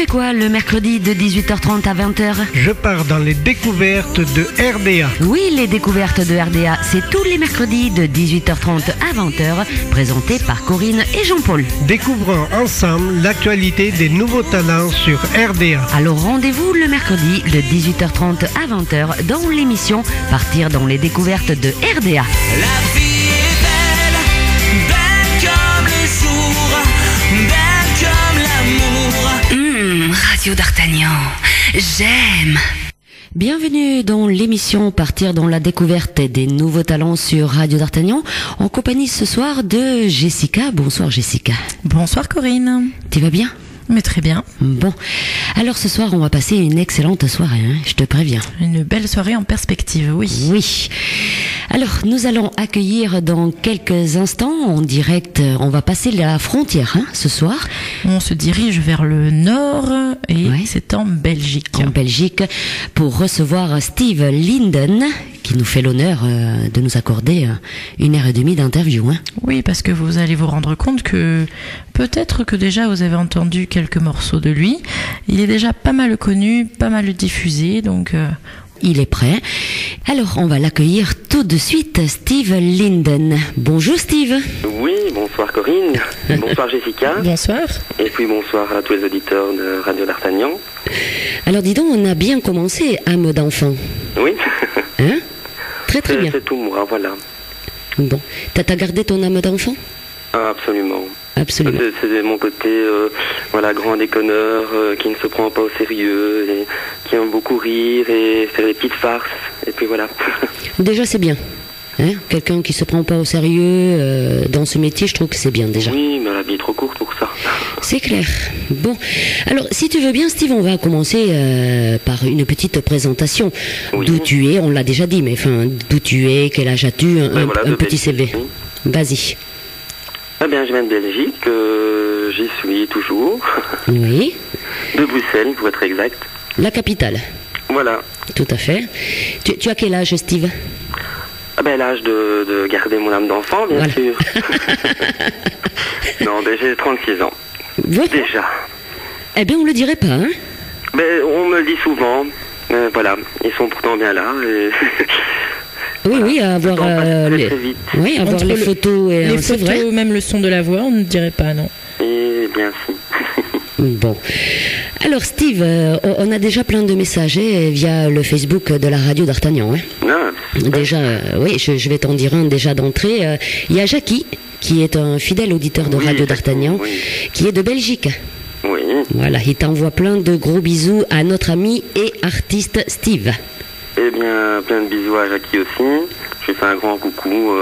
fais quoi le mercredi de 18h30 à 20h? Je pars dans les découvertes de RDA. Oui, les découvertes de RDA, c'est tous les mercredis de 18h30 à 20h, présenté par Corinne et Jean-Paul. Découvrons ensemble l'actualité des nouveaux talents sur RDA. Alors rendez-vous le mercredi de 18h30 à 20h dans l'émission Partir dans les découvertes de RDA. La vie est belle, belle comme le jour, belle comme l'amour. Radio d'Artagnan, j'aime. Bienvenue dans l'émission Partir dans la découverte des nouveaux talents sur Radio d'Artagnan, en compagnie ce soir de Jessica. Bonsoir Jessica. Bonsoir Corinne. Tu vas bien? Mais très bien. Bon, alors ce soir on va passer une excellente soirée, hein, je te préviens. Une belle soirée en perspective, oui. Oui. Alors nous allons accueillir dans quelques instants en direct, on va passer la frontière ce soir. On se dirige vers le nord et c'est en Belgique. En Belgique pour recevoir Steve Linden qui nous fait l'honneur de nous accorder 1h30 d'interview. Oui, parce que vous allez vous rendre compte que peut-être que déjà vous avez entendu quelques morceaux de lui. Il est déjà pas mal connu, pas mal diffusé, donc... Il est prêt. Alors, on va l'accueillir tout de suite, Steve Linden. Bonjour Steve. Oui, bonsoir Corinne. Bonsoir Jessica. Bonsoir. Et puis bonsoir à tous les auditeurs de Radio d'Artagnan. Alors dis donc, on a bien commencé, âme d'enfant. Oui. Hein? Très très bien. C'est tout moi, voilà. Bon, t'as gardé ton âme d'enfant? Ah, absolument. Absolument. C'est mon côté, grand déconneur, qui ne se prend pas au sérieux, et qui aime beaucoup rire et faire des petites farces, et puis voilà. Déjà c'est bien. Hein? Quelqu'un qui se prend pas au sérieux dans ce métier, je trouve que c'est bien déjà. Oui, mais la vie est trop courte pour ça. C'est clair. Bon, alors si tu veux bien Steve, on va commencer par une petite présentation. Oui. D'où tu es, on l'a déjà dit, mais enfin, d'où tu es, quel âge as-tu, un petit CV. Oui. Vas-y. Eh bien, je viens de Belgique, j'y suis toujours. Oui. De Bruxelles, pour être exact. La capitale. Voilà. Tout à fait. Tu as quel âge, Steve? Ah ben, l'âge de garder mon âme d'enfant, bien sûr. Non, ben, j'ai 36 ans. Voilà. Déjà. Eh bien, on le dirait pas, hein? Ben, on me le dit souvent. Voilà, ils sont pourtant bien là. Et... Oui, oui, à avoir les photos et les c'est photos, vrai. même le son de la voix, on ne dirait pas, non. Et bien si. Bon. Alors Steve, on a déjà plein de messages via le Facebook de la radio d'Artagnan. Ah, déjà, oui, je vais t'en dire un déjà d'entrée. Il y a Jackie, qui est un fidèle auditeur de Radio d'Artagnan, qui est de Belgique. Oui. Voilà, il t'envoie plein de gros bisous à notre ami et artiste Steve. Eh bien, plein de bisous à Jackie aussi. Je lui fais un grand coucou.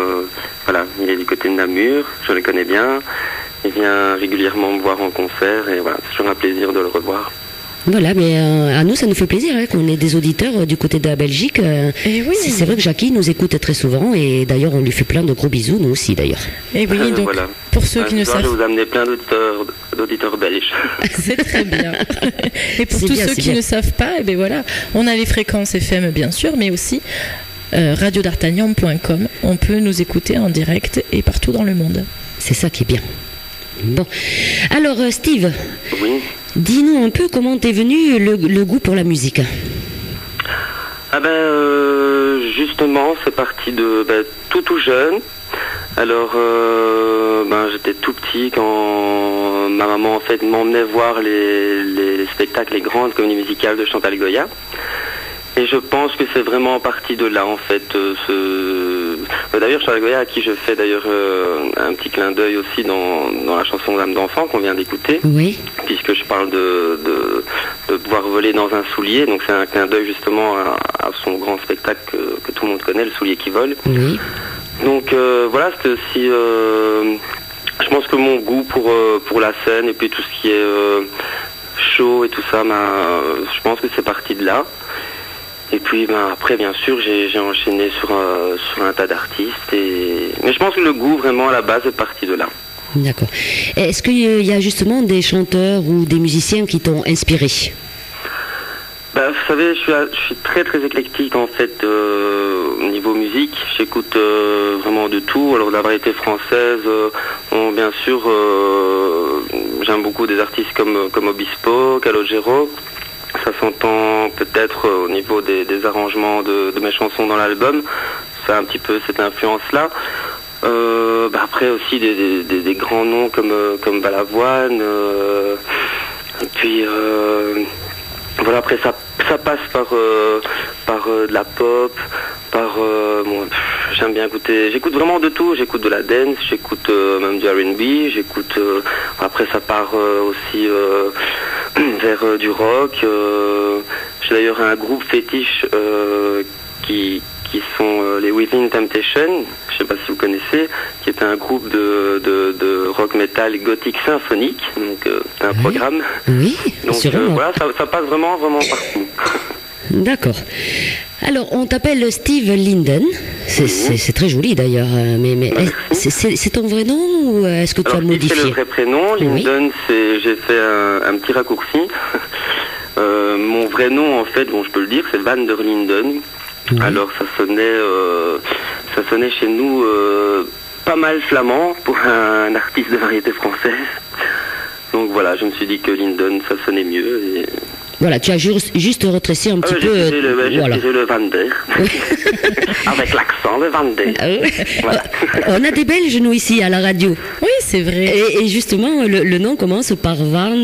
Voilà, il est du côté de Namur, je le connais bien. Il vient régulièrement me voir en concert et voilà, c'est toujours un plaisir de le revoir. Voilà, mais à nous, ça nous fait plaisir qu'on ait des auditeurs du côté de la Belgique. Et oui. C'est vrai que Jackie nous écoute très souvent et d'ailleurs, on lui fait plein de gros bisous, nous aussi d'ailleurs. Et oui, donc voilà. pour ceux qui ne savent je vais vous amener plein d'auditeurs belges. C'est très bien. Et pour C'est tous bien, ceux c'est qui bien. ne savent pas, eh bien voilà, on a les fréquences FM bien sûr, mais aussi radiodartagnan.com. On peut nous écouter en direct et partout dans le monde. C'est ça qui est bien. Bon. Alors, Steve, Oui. dis-nous un peu comment t'es venu le goût pour la musique. Ah ben, justement, c'est parti de tout jeune. Alors, j'étais tout petit quand ma maman en fait m'emmenait voir les spectacles, les grandes comédies musicales de Chantal Goya. Et je pense que c'est vraiment parti de là en fait. D'ailleurs, Chantal Goya, à qui je fais d'ailleurs un petit clin d'œil aussi dans la chanson d'âme d'enfant qu'on vient d'écouter. Oui. Puisque je parle de pouvoir voler dans un soulier, donc c'est un clin d'œil justement à son grand spectacle que tout le monde connaît, Le soulier qui vole. Oui. Donc voilà, c'était aussi, je pense que mon goût pour la scène et puis tout ce qui est show et tout ça, je pense que c'est parti de là. Et puis après, bien sûr, j'ai enchaîné sur un tas d'artistes. Mais je pense que le goût vraiment à la base est parti de là. D'accord. Est-ce qu'il y a justement des chanteurs ou des musiciens qui t'ont inspiré? vous savez, je suis très très éclectique en fait au niveau musique. J'écoute vraiment de tout. Alors de la variété française, bien sûr, j'aime beaucoup des artistes comme Obispo, Calogero. Ça s'entend peut-être au niveau des arrangements de mes chansons dans l'album. C'est un petit peu cette influence-là. Après aussi des grands noms comme Balavoine. Et puis voilà, après ça passe par de la pop, j'aime bien écouter, j'écoute vraiment de tout, j'écoute de la dance, j'écoute même du R&B, j'écoute après ça part aussi vers du rock. J'ai d'ailleurs un groupe fétiche qui sont les Within Temptation, je sais pas si vous connaissez, qui est un groupe de rock metal gothique symphonique, donc un programme. Oui, donc sûrement. voilà, ça passe vraiment partout. D'accord. Alors, on t'appelle Steve Linden. C'est très joli d'ailleurs. Mais c'est ton vrai nom ou est-ce que tu as modifié? C'est le vrai prénom. Linden, j'ai fait un petit raccourci. Mon vrai nom, en fait, bon, je peux le dire, c'est Van der Linden. Oui. Alors, ça sonnait chez nous pas mal flamand pour un artiste de variété française. Donc voilà, je me suis dit que Linden, ça sonnait mieux. Et... Voilà, tu as juste retréci un petit peu. J'ai le Van der. Oui. Avec l'accent, le Van der. Voilà. On a des Belges, nous, ici, à la radio. Oui, c'est vrai. Et justement, le nom commence par Van,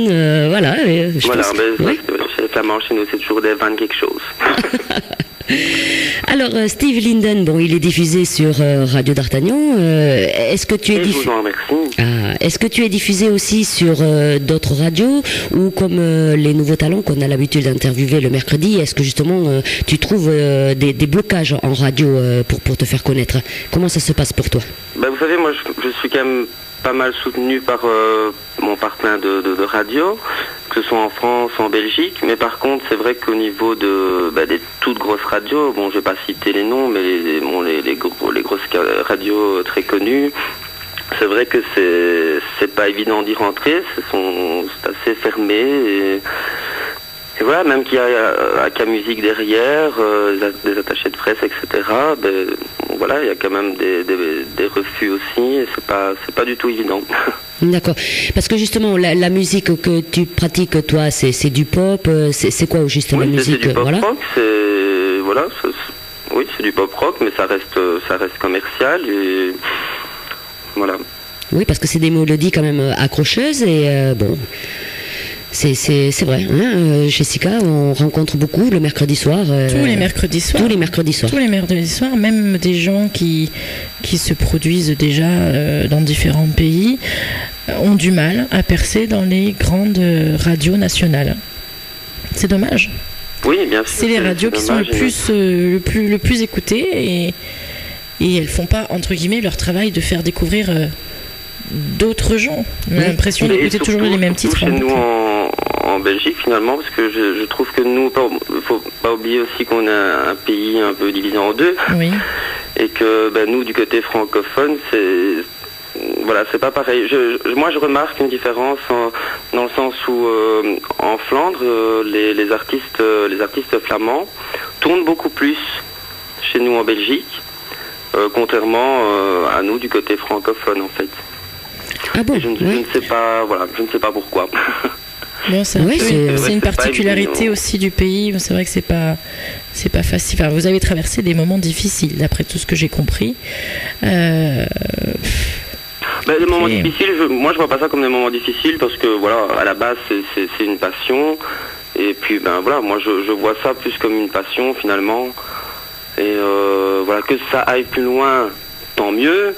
voilà. Chez les Flamands, chez nous, c'est toujours des Van quelque chose. Alors, Steve Linden, bon, il est diffusé sur Radio d'Artagnan. Est-ce que tu es je vous en remercie. Est-ce que tu es diffusé aussi sur d'autres radios ou comme les nouveaux talents qu'on a l'habitude d'interviewer le mercredi? Est-ce que justement tu trouves des blocages en radio pour te faire connaître? Comment ça se passe pour toi? Vous savez, moi, je suis quand même pas mal soutenu par mon partenaire de radio, que ce soit en France, en Belgique, mais par contre c'est vrai qu'au niveau des toutes grosses radios, bon je vais pas citer les noms, mais les grosses radios très connues, c'est vrai que c'est pas évident d'y rentrer, c'est assez fermé et voilà, même qu'il y a AK Musique derrière, des attachés de presse, etc. Voilà, il y a quand même des refus aussi, et c'est pas du tout évident. D'accord. Parce que justement, la musique que tu pratiques, toi, c'est du pop, c'est quoi justement la musique? C'est du pop rock, c'est du pop rock, mais ça reste commercial, et voilà. Oui, parce que c'est des mélodies quand même accrocheuses, et bon... C'est vrai, hein, Jessica, on rencontre beaucoup le mercredi soir. Tous les mercredis soirs. Tous les mercredis soirs. Tous les mercredis soirs, même des gens qui se produisent déjà dans différents pays ont du mal à percer dans les grandes radios nationales. C'est dommage. Oui, bien sûr. C'est les radios qui sont le plus écoutées et elles font pas, entre guillemets, leur travail de faire découvrir d'autres gens. On a l'impression d'écouter toujours les mêmes titres. Chez nous en Belgique finalement, parce que je trouve que nous, il faut pas oublier aussi qu'on est un pays un peu divisé en deux, oui. Et que nous du côté francophone, c'est pas pareil. Moi je remarque une différence dans le sens où en Flandre les artistes flamands tournent beaucoup plus chez nous en Belgique, contrairement à nous du côté francophone en fait. Ah bon, je ne sais pas, je ne sais pas pourquoi. Bon, c'est une particularité aussi du pays. C'est vrai que c'est pas facile. Enfin, vous avez traversé des moments difficiles, d'après tout ce que j'ai compris. Les moments difficiles, moi je vois pas ça comme des moments difficiles parce que voilà, à la base c'est une passion. Et puis moi je vois ça plus comme une passion finalement. Et voilà, que ça aille plus loin, tant mieux.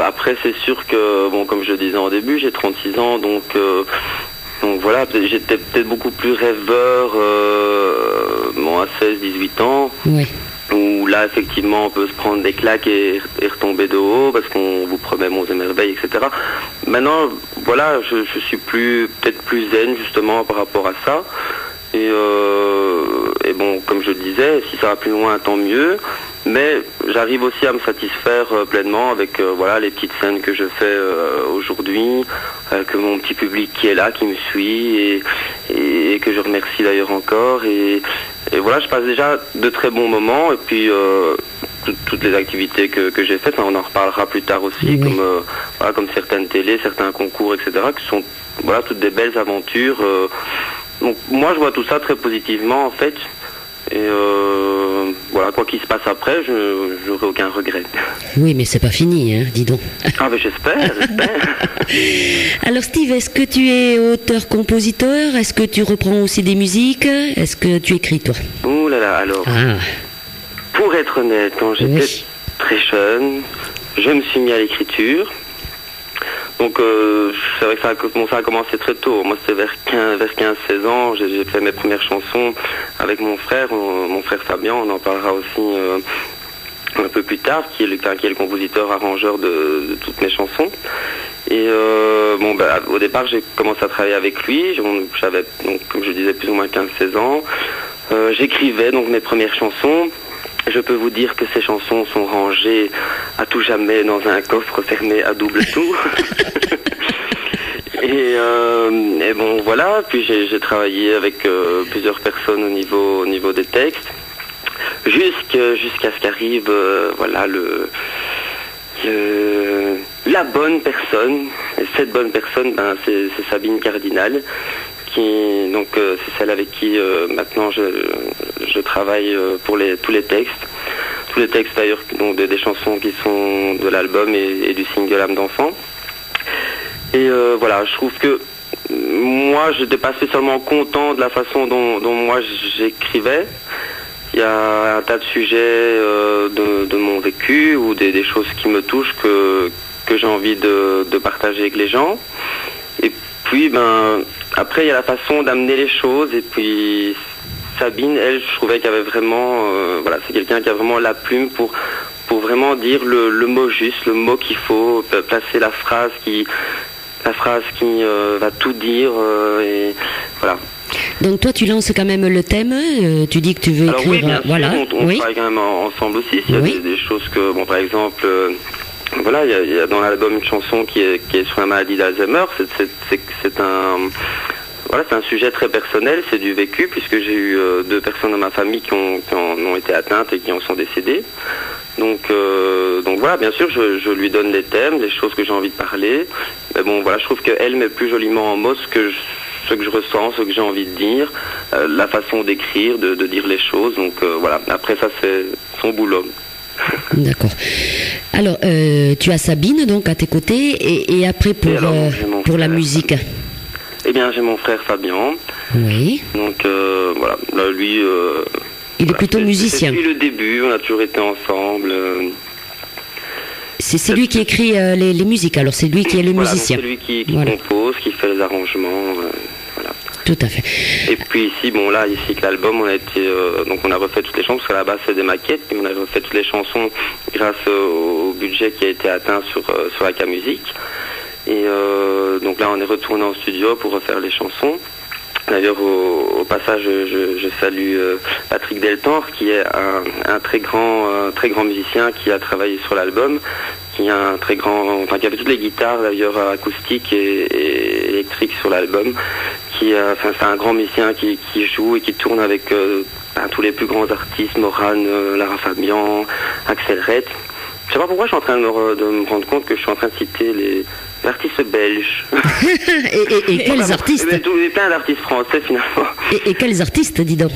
Après c'est sûr que comme je le disais en début, j'ai 36 ans, donc voilà, j'étais peut-être beaucoup plus rêveur à 16-18 ans. Oui. Où là effectivement on peut se prendre des claques et retomber de haut parce qu'on vous promet monts et merveilles, etc. Maintenant voilà, je suis peut-être plus zen justement par rapport à ça. Et comme je le disais, si ça va plus loin, tant mieux. Et puis voilà, j'ai peut-être beaucoup plus de Mais j'arrive aussi à me satisfaire pleinement avec voilà les petites scènes que je fais aujourd'hui, avec mon petit public qui est là, qui me suit et que je remercie d'ailleurs encore. Et voilà, je passe déjà de très bons moments. Et puis toutes les activités que j'ai faites, on en reparlera plus tard aussi, Oui. comme certaines télés, certains concours, etc., qui sont voilà toutes des belles aventures. Donc moi je vois tout ça très positivement en fait. Et voilà, quoi qu'il se passe après, je n'aurai aucun regret. Oui, mais c'est pas fini, hein, dis donc. Ah ben j'espère. Alors Steve, est-ce que tu es auteur-compositeur? Est-ce que tu reprends aussi des musiques? Est-ce que tu écris, toi? Ouh là là, alors, Ah, pour être honnête, quand j'étais oui. très jeune, je me suis mis à l'écriture. Donc c'est vrai que ça a commencé très tôt. Moi c'était vers 15-16 ans, j'ai fait mes premières chansons avec mon frère Fabien, on en parlera aussi un peu plus tard, qui est le compositeur arrangeur de toutes mes chansons. Et au départ j'ai commencé à travailler avec lui, j'avais donc comme je disais plus ou moins 15-16 ans. J'écrivais donc mes premières chansons. Je peux vous dire que ces chansons sont rangées à tout jamais dans un coffre fermé à double tour. et bon voilà, puis j'ai travaillé avec plusieurs personnes au niveau des textes, jusqu'à ce qu'arrive voilà la bonne personne. Et cette bonne personne, c'est Sabine Cardinal. C'est celle avec qui maintenant je travaille pour tous les textes. Tous les textes d'ailleurs donc des chansons qui sont de l'album et du single Âme d'enfant. Et voilà, je trouve que moi je n'étais pas spécialement content de la façon dont moi j'écrivais. Il y a un tas de sujets de mon vécu ou des choses qui me touchent que j'ai envie de partager avec les gens. Et puis après, il y a la façon d'amener les choses. Et puis, Sabine, elle, je trouvais qu'elle avait vraiment... c'est quelqu'un qui a vraiment la plume pour vraiment dire le mot juste, le mot qu'il faut, placer la phrase qui va tout dire. Et voilà. Donc toi, tu lances quand même le thème, tu dis que tu veux écrire... Alors oui, bien sûr, voilà. on Oui. travaille quand même ensemble aussi. Il y a Oui. des choses que... par exemple... voilà, il y a dans l'album une chanson qui est sur la maladie d'Alzheimer. C'est un sujet très personnel, c'est du vécu, puisque j'ai eu 2 personnes dans ma famille qui en ont été atteintes et qui en sont décédées. Donc voilà, bien sûr, je lui donne les thèmes, les choses que j'ai envie de parler. Mais bon, voilà, je trouve qu'elle met plus joliment en mots ce que je ressens, ce que j'ai envie de dire, la façon d'écrire, de dire les choses. Donc voilà, après ça, c'est son boulot. D'accord. Alors, tu as Sabine donc à tes côtés et après pour la musique. Eh bien, j'ai mon frère Fabien. Oui. Donc voilà, là, lui... Il est plutôt musicien. Depuis le début, on a toujours été ensemble. C'est lui qui écrit les musiques, alors c'est lui qui est le musicien. C'est lui qui Voilà. compose, qui fait les arrangements. Voilà. Tout à fait. Et puis ici, que l'album, on a été, donc on a refait toutes les chansons, parce qu'à la base c'est des maquettes, mais on a refait toutes les chansons grâce au budget qui a été atteint sur AK Musique. Et donc là, on est retourné en studio pour refaire les chansons. D'ailleurs, au passage, je salue Patrick Deltor, qui est un très grand musicien qui a travaillé sur l'album, qui a qui avait toutes les guitares d'ailleurs acoustiques et électriques sur l'album. C'est un grand musicien qui joue et qui tourne avec tous les plus grands artistes, Morane, Lara Fabian, Axel Red. Je sais pas pourquoi je suis en train de me rendre compte que je suis en train de citer les artistes belges. et quels artistes Plein d'artistes français finalement. Et quels artistes, dis donc.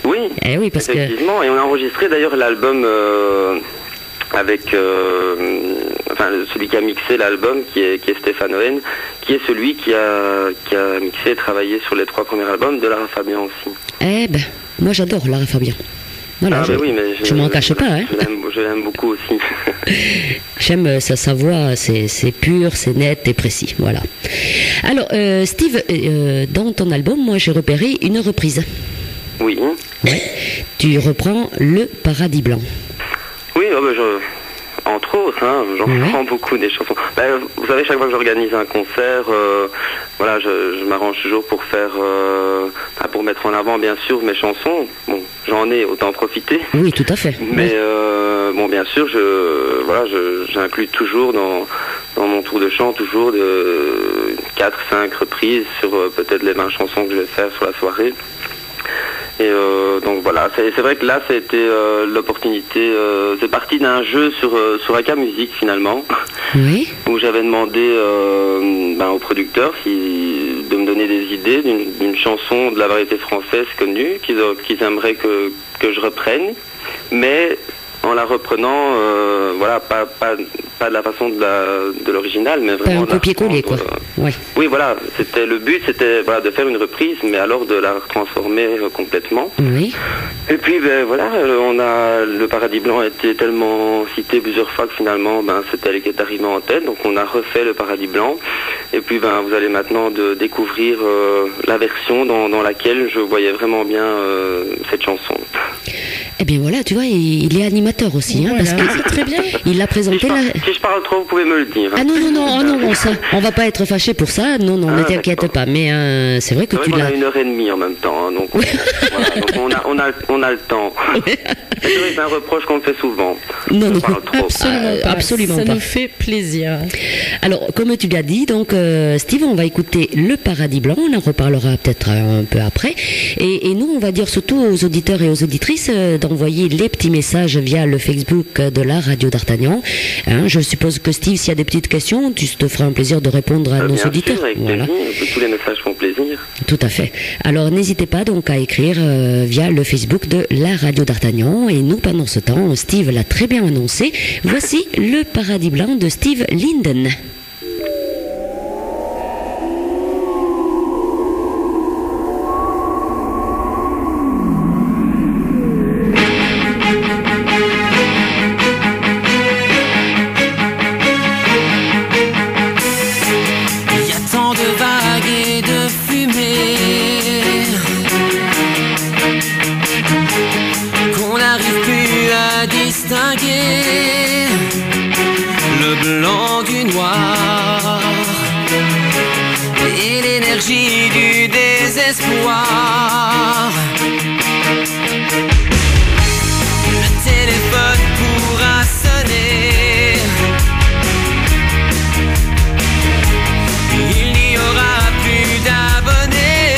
Oui, Oui, parce effectivement. Et on a enregistré d'ailleurs l'album avec celui qui a mixé l'album, qui est Stéphane Owen, qui est celui qui a mixé et travaillé sur les 3 premiers albums de Lara Fabian aussi. Moi j'adore Lara Fabian. Voilà, je m'en cache pas. Hein. Je l'aime beaucoup aussi. J'aime sa voix, c'est pur, c'est net et précis. Voilà. Alors, Steve, dans ton album, moi j'ai repéré une reprise. Oui. Ouais. Tu reprends Le Paradis Blanc. Oui, entre autres. hein, j'en prends beaucoup des chansons. Ben, vous savez, chaque fois que j'organise un concert, voilà, je m'arrange toujours pour faire, pour mettre en avant bien sûr mes chansons. Bon, j'en ai, autant en profiter. Oui, tout à fait. Mais bon, bien sûr, j'inclus toujours dans mon tour de chant toujours de 4-5 reprises sur peut-être les 20 chansons que je vais faire sur la soirée. Et donc voilà, c'est vrai que là, ça a été l'opportunité. C'est parti d'un jeu sur AK Musique finalement, oui. Où j'avais demandé au producteur de me donner des idées d'une chanson de la variété française connue qu'ils aimeraient que je reprenne, mais en la reprenant, voilà, pas de la façon de l'original, mais vraiment un copier-coller, quoi. Ouais. Oui, voilà, le but, c'était voilà, de faire une reprise, mais alors de la transformer complètement. Oui. Et puis, voilà, le Paradis Blanc a été tellement cité plusieurs fois que finalement, c'était elle qui est arrivée en tête, donc on a refait le Paradis Blanc. Et puis, vous allez maintenant découvrir la version dans laquelle je voyais vraiment bien cette chanson. Eh bien voilà, tu vois, il est animateur aussi, hein, voilà, parce que c'est très bien. Il a présenté si je parle trop, vous pouvez me le dire. Ah non, ça, on va pas être fâché pour ça. Non, ne t'inquiète pas. Mais c'est vrai que tu l'as. On a 1h30 en même temps, hein, donc, voilà, donc on a le temps. C'est vrai que c'est un reproche qu'on me fait souvent. Non, absolument pas. Ça pas. nous fait plaisir. Alors, comme tu l'as dit, donc Steve, on va écouter Le Paradis Blanc. On en reparlera peut-être un peu après. Et nous, on va dire surtout aux auditeurs et aux auditrices d'envoyer les petits messages via le Facebook de la radio d'Artagnan. Hein, je suppose que Steve, s'il y a des petites questions, tu te feras un plaisir de répondre à nos auditeurs. Sûr, avec plaisir. Tous les messages font plaisir. Tout à fait. Alors n'hésitez pas donc à écrire via le Facebook de la radio d'Artagnan. Et nous, pendant ce temps, Steve l'a très bien annoncé. Voici Le Paradis Blanc de Steve Linden. Le blanc du noir et l'énergie du désespoir. Le téléphone pourra sonner, il n'y aura plus d'abonnés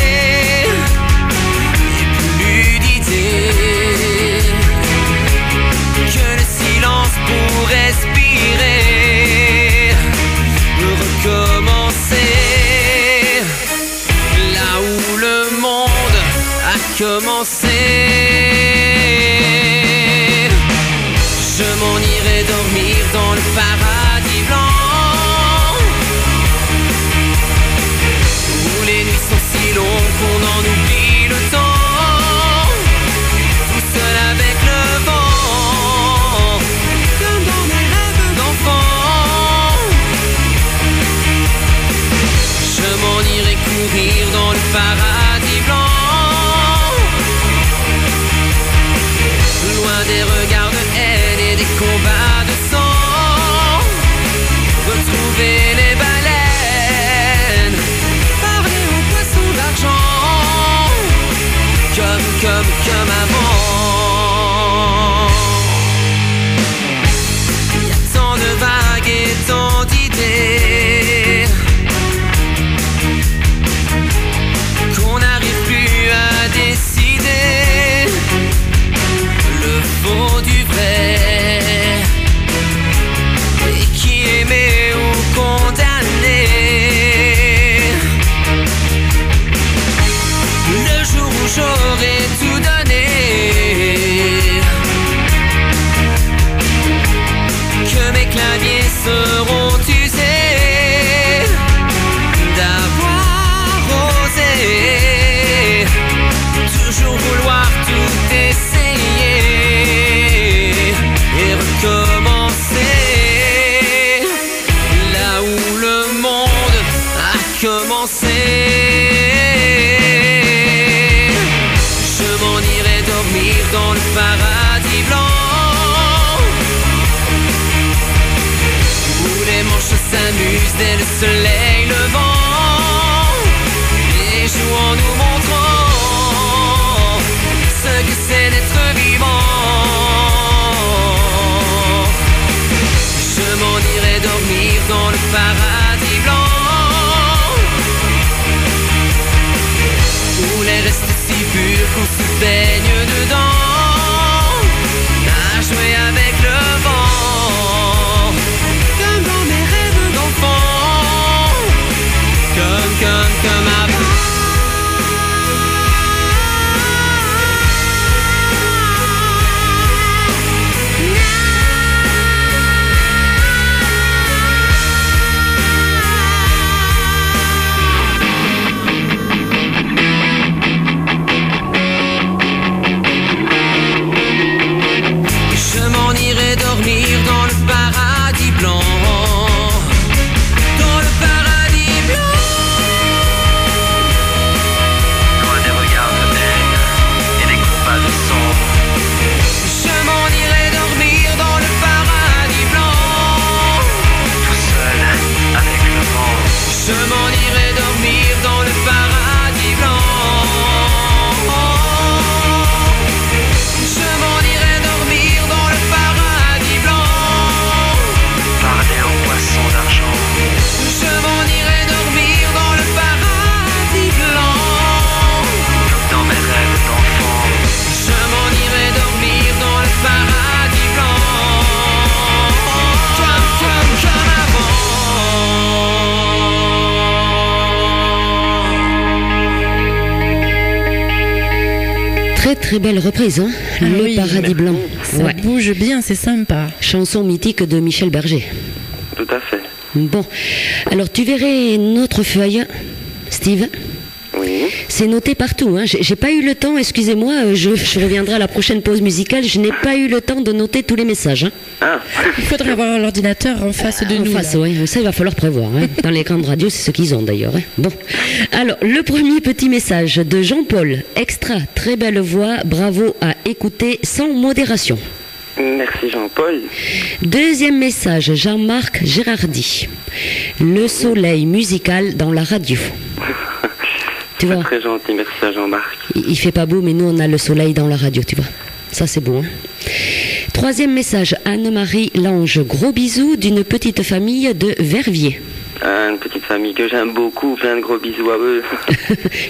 et plus d'idées que le silence pour respirer. Recommencer là où le monde a commencé. Je m'en irai dormir dans le paradis blanc, où les nuits sont si longues qu'on en oublie le temps, tout seul avec le vent, comme dans mes rêves d'enfant. Je m'en irai courir dans le paradis blanc, loin des regards de haine et des combats de sang. Retrouver les baleines, parler aux poissons d'argent, comme avant. Il y a tant de vagues et tant d'idées qu'on n'arrive plus à décider le faux du vrai, et qui aimait ou condamné. Le jour où j'aurai tout donné, que mes claviers seront usés d'avoir osé toujours vouloir tout essayer et recommencer là où le monde a commencé. Je m'en irai dormir dans le paradis blanc, s'épuise dès le soleil levant, et joue en nous montrant ce que c'est d'être vivant. Je m'en irai dormir dans le paradis blanc, où l'air reste si pur qu'on se baigne dedans, à jouer avec le vent, comme dans mes rêves d'enfant, comme avant. Dormir dans le paradis blanc, dans le paradis blanc, Loin des regards de neige et des combats de sang. je m'en irai dormir dans le paradis blanc, Tout seul, avec le vent. je m'en irai dormir dans le paradis blanc, je m'en irai dormir dans le paradis blanc, Parler aux poissons d'argent. je m'en irai dormir dans le paradis blanc, Dans mes rêves d'enfant. je m'en irai dormir dans le paradis blanc, comme avant. Très très belle reprise, hein. Ah Le oui, paradis blanc. Ça Ouais. bouge bien, c'est sympa. Chanson mythique de Michel Berger. Tout à fait. Bon, alors tu verrais notre feuille, Steve. Oui. C'est noté partout. Hein. J'ai pas eu le temps, excusez-moi, je reviendrai à la prochaine pause musicale. Je n'ai pas eu le temps de noter tous les messages. Hein. Ah, Il faudrait avoir l'ordinateur en face de En nous. face, là. oui, ça il va falloir prévoir. Hein. Dans les grandes radios, c'est ce qu'ils ont d'ailleurs. Hein. Bon, alors le premier petit message de Jean-Paul. Extra, très belle voix, bravo à écouter sans modération. merci Jean-Paul. Deuxième message, Jean-Marc Gérardi. Le soleil musical dans la radio. Tu vois, Très gentil, merci à Jean-Marc. il fait pas beau, mais nous on a le soleil dans la radio, tu vois. Ça c'est beau. Hein. Troisième message, Anne-Marie Lange. Gros bisous d'une petite famille de Verviers. Ah, une petite famille que j'aime beaucoup, plein de gros bisous à eux.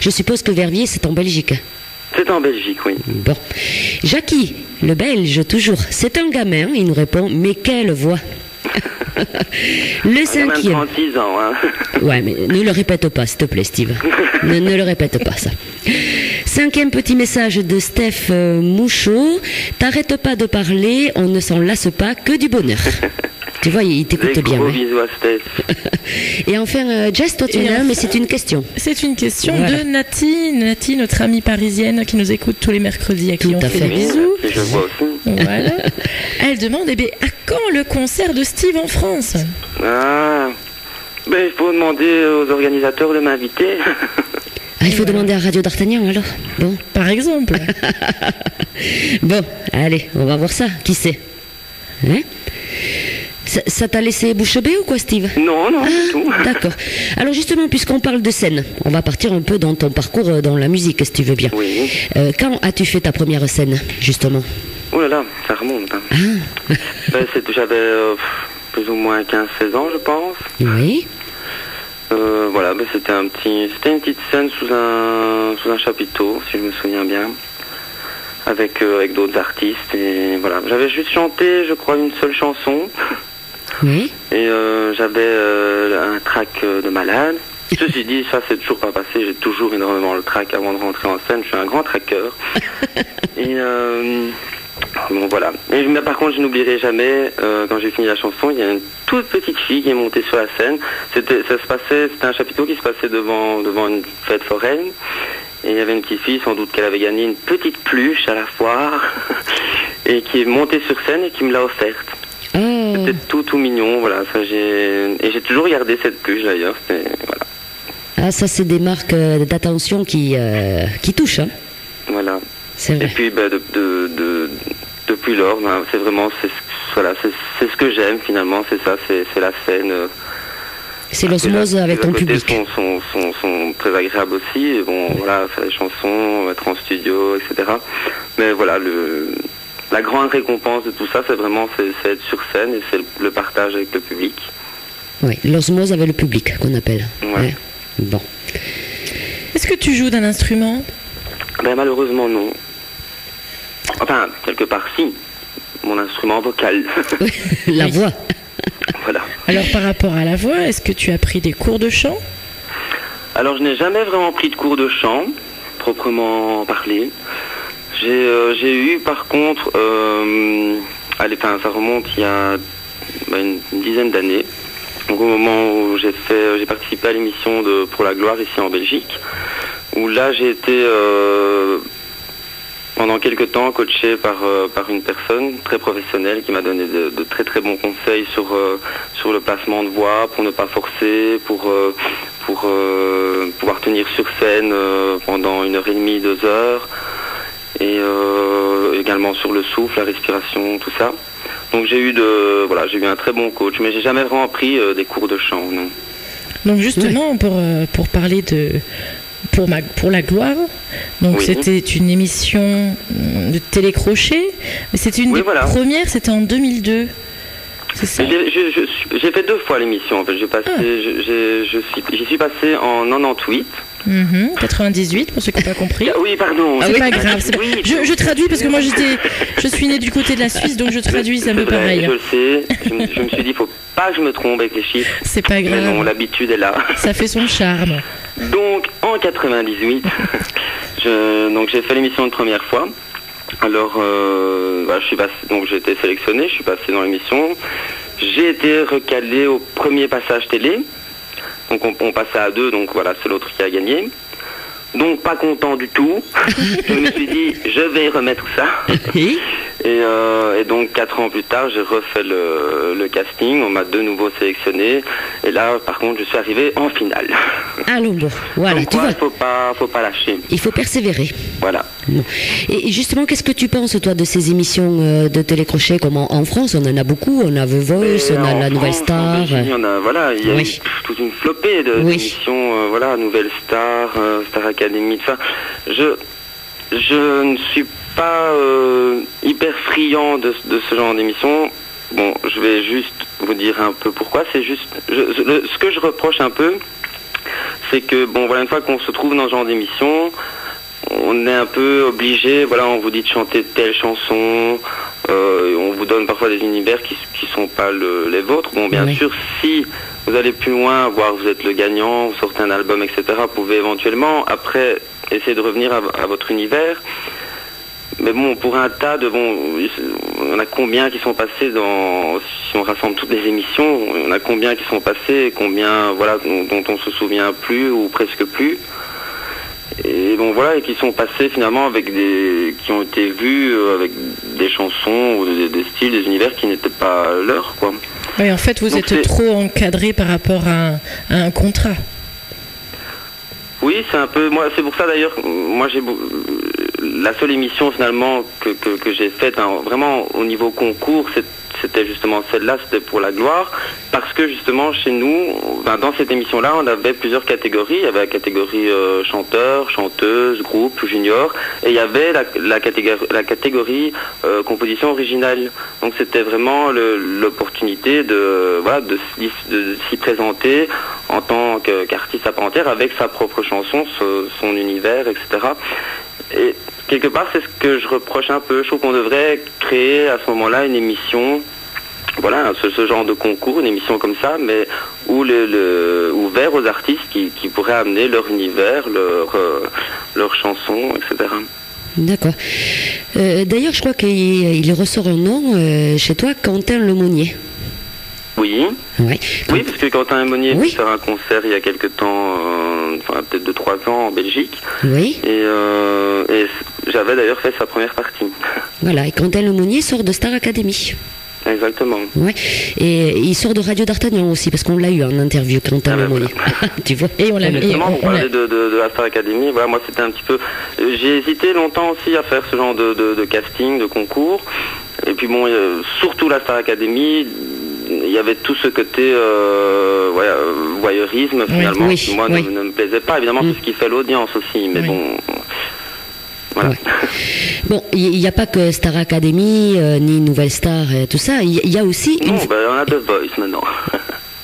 Je suppose que Verviers c'est en Belgique. C'est en Belgique, oui. Bon. Jackie, le belge toujours. C'est un gamin, il nous répond, mais quelle voix. Le J'ai même cinquième. 36 ans, hein. Ouais, mais ne le répète pas, s'il te plaît, Steve. Ne le répète pas, ça. Cinquième petit message de Steph Mouchot. T'arrêtes pas de parler, on ne s'en lasse pas, que du bonheur. Tu vois, il t'écoute Des bien. gros Ouais. bisous à Steph. Et enfin, Jess, toi tu Et es là, enfin- mais c'est une question. C'est une question Voilà. de Nati. Nati, notre amie parisienne qui nous écoute tous les mercredis, à qui Tout on à fait fait. des bisous. Et je vois aussi. Voilà. Elle demande, eh bien, à quand le concert de Steve en France? Ah, ben il faut demander aux organisateurs de m'inviter. Ah, il faut demander à Radio d'Artagnan alors. Bon. Par exemple. Bon, allez, on va voir ça. Qui c'est Hein ça t'a laissé bouche bée ou quoi, Steve? Non, non, du tout. D'accord. Alors justement, puisqu'on parle de scène, on va partir un peu dans ton parcours dans la musique, si tu veux bien. Oui. Quand as-tu fait ta première scène, justement? Oh là là, ça remonte. Hein. Ah, Ben, j'avais plus ou moins 15-16 ans, je pense. oui. Voilà, ben, c'était une petite scène sous un chapiteau, si je me souviens bien, avec d'autres artistes. Et voilà, j'avais juste chanté, je crois, une seule chanson. Oui. Et j'avais un trac de malade. Ceci dit, ça c'est toujours pas passé. J'ai toujours énormément le trac avant de rentrer en scène. Je suis un grand traqueur. Et bon voilà. Mais par contre, je n'oublierai jamais quand j'ai fini la chanson, il y a une toute petite fille qui est montée sur la scène. C'était un chapiteau qui se passait devant une fête foraine. Et il y avait une petite fille, sans doute qu'elle avait gagné une petite pluche à la foire, et qui est montée sur scène et qui me l'a offerte. Oh. C'était tout mignon, voilà. Ça, j'ai toujours gardé cette pluche d'ailleurs. Voilà. Ah, ça c'est des marques d'attention qui touchent, hein. Voilà. C'est Et vrai. puis depuis lors, c'est vraiment c'est ce que j'aime finalement, c'est ça, c'est la scène. C'est l'osmose avec ton public. Les sont très agréables aussi. Et bon, voilà, faire des chansons, être en studio, etc. Mais voilà, la grande récompense de tout ça, c'est être sur scène et c'est le partage avec le public. Oui, l'osmose avec le public qu'on appelle. Ouais. Bon. Est-ce que tu joues d'un instrument? Ben malheureusement non. Enfin, quelque part si. Mon instrument vocal. La voix. Voilà. Alors par rapport à la voix, est-ce que tu as pris des cours de chant? Alors je n'ai jamais vraiment pris de cours de chant, proprement parlé. J'ai eu par contre, ça remonte il y a une dizaine d'années, donc au moment où j'ai participé à l'émission de Pour la gloire ici en Belgique, où là j'ai été pendant quelques temps coaché par une personne très professionnelle qui m'a donné de très très bons conseils sur le placement de voix, pour ne pas forcer, pour pouvoir tenir sur scène pendant 1h30, 2 heures. Et également sur le souffle, la respiration, tout ça. Donc j'ai eu un très bon coach, mais j'ai jamais vraiment pris des cours de chant, non. Donc justement, pour parler pour la gloire, donc c'était une émission de télécrochet, mais c'était une des premières, c'était en 2002. C'est ça. J'ai fait 2 fois l'émission en fait. J'y suis passé en 98. 98 pour ceux qui n'ont pas compris. Oui, pardon. C'est pas grave. Je traduis parce que moi je suis né du côté de la Suisse, donc je traduis, c'est un peu pareil. Je le sais. Je me suis dit, faut pas que je me trompe avec les chiffres. C'est pas grave. Mais non, l'habitude est là. Ça fait son charme. Donc en 98, j'ai fait l'émission une première fois. Alors, j'ai été sélectionné, je suis passé dans l'émission. J'ai été recalé au premier passage télé. Donc on passait à 2, donc voilà, c'est l'autre qui a gagné. Donc pas content du tout. Je me suis dit, je vais remettre ça. Et donc 4 ans plus tard, j'ai refait le casting. On m'a de nouveau sélectionné. Et là, par contre, je suis arrivé en finale. Allons bon, voilà. Donc, tu vois, faut pas lâcher. Il faut persévérer. Voilà. Bon. Et justement, qu'est-ce que tu penses, toi, de ces émissions de télécrochet comme en France? On en a beaucoup. On a The Voice, on a La Nouvelle Star. Il y en a, il y a toute une flopée d'émissions. Nouvelle Star, Star Academy, tout ça. Je ne suis pas hyper friand de ce genre d'émission. Bon, je vais juste vous dire un peu pourquoi. C'est juste ce que je reproche un peu, c'est que une fois qu'on se trouve dans ce genre d'émission, on est un peu obligé. On vous dit de chanter telle chanson. On vous donne parfois des univers qui sont pas les vôtres. Bon, bien sûr, si vous allez plus loin, voire vous êtes le gagnant, vous sortez un album, etc., vous pouvez éventuellement après essayer de revenir à votre univers. Mais bon, pour un tas on a combien qui sont passés si on rassemble toutes les émissions, on a combien qui sont passés, combien, dont on se souvient plus ou presque plus. Et et qui sont passés finalement qui ont été vus avec des chansons ou des styles, des univers qui n'étaient pas leurs, quoi. Oui, en fait, vous êtes trop encadré par rapport à un contrat. Oui, c'est un peu. Moi, c'est pour ça d'ailleurs. Moi, la seule émission finalement que j'ai faite, vraiment au niveau concours, c'était justement celle-là, c'était pour la gloire, parce que justement chez nous, dans cette émission-là, on avait plusieurs catégories. Il y avait la catégorie chanteur, chanteuse, groupe, junior, et il y avait la catégorie composition originale. Donc c'était vraiment l'opportunité de s'y présenter en tant qu'artiste à part entière, avec sa propre chanson, son univers, etc. Et quelque part, c'est ce que je reproche un peu. Je trouve qu'on devrait créer à ce moment-là une émission, ce genre de concours, une émission comme ça, mais ouvert aux artistes qui pourraient amener leur univers, leurs chansons, etc. D'accord. D'ailleurs, je crois qu'il ressort un nom chez toi, Quentin Lemonnier. Oui. Oui, parce que Quentin Lemonnier a fait un concert il y a quelques temps, peut-être 2-3 ans en Belgique. Oui. Et j'avais d'ailleurs fait sa première partie. Voilà, et Quentin Lemonnier sort de Star Academy. Exactement. Ouais. Et il sort de Radio d'Artagnan aussi, parce qu'on l'a eu en interview, Quentin Lemonnier. Tu vois. Et on l'a vu. Justement, on parlait de la Star Academy. Moi, c'était un petit peu. J'ai hésité longtemps aussi à faire ce genre de casting, de concours. Et puis surtout la Star Academy. il y avait tout ce côté voyeurisme finalement, Oui, qui moi oui. ne me plaisait pas. Évidemment, c'est ce qui fait l'audience aussi, mais Oui. bon... Voilà. Ouais. Bon, il n'y a pas que Star Academy, ni Nouvelle Star, et tout ça. Il y a aussi... Non, on a The Voice maintenant.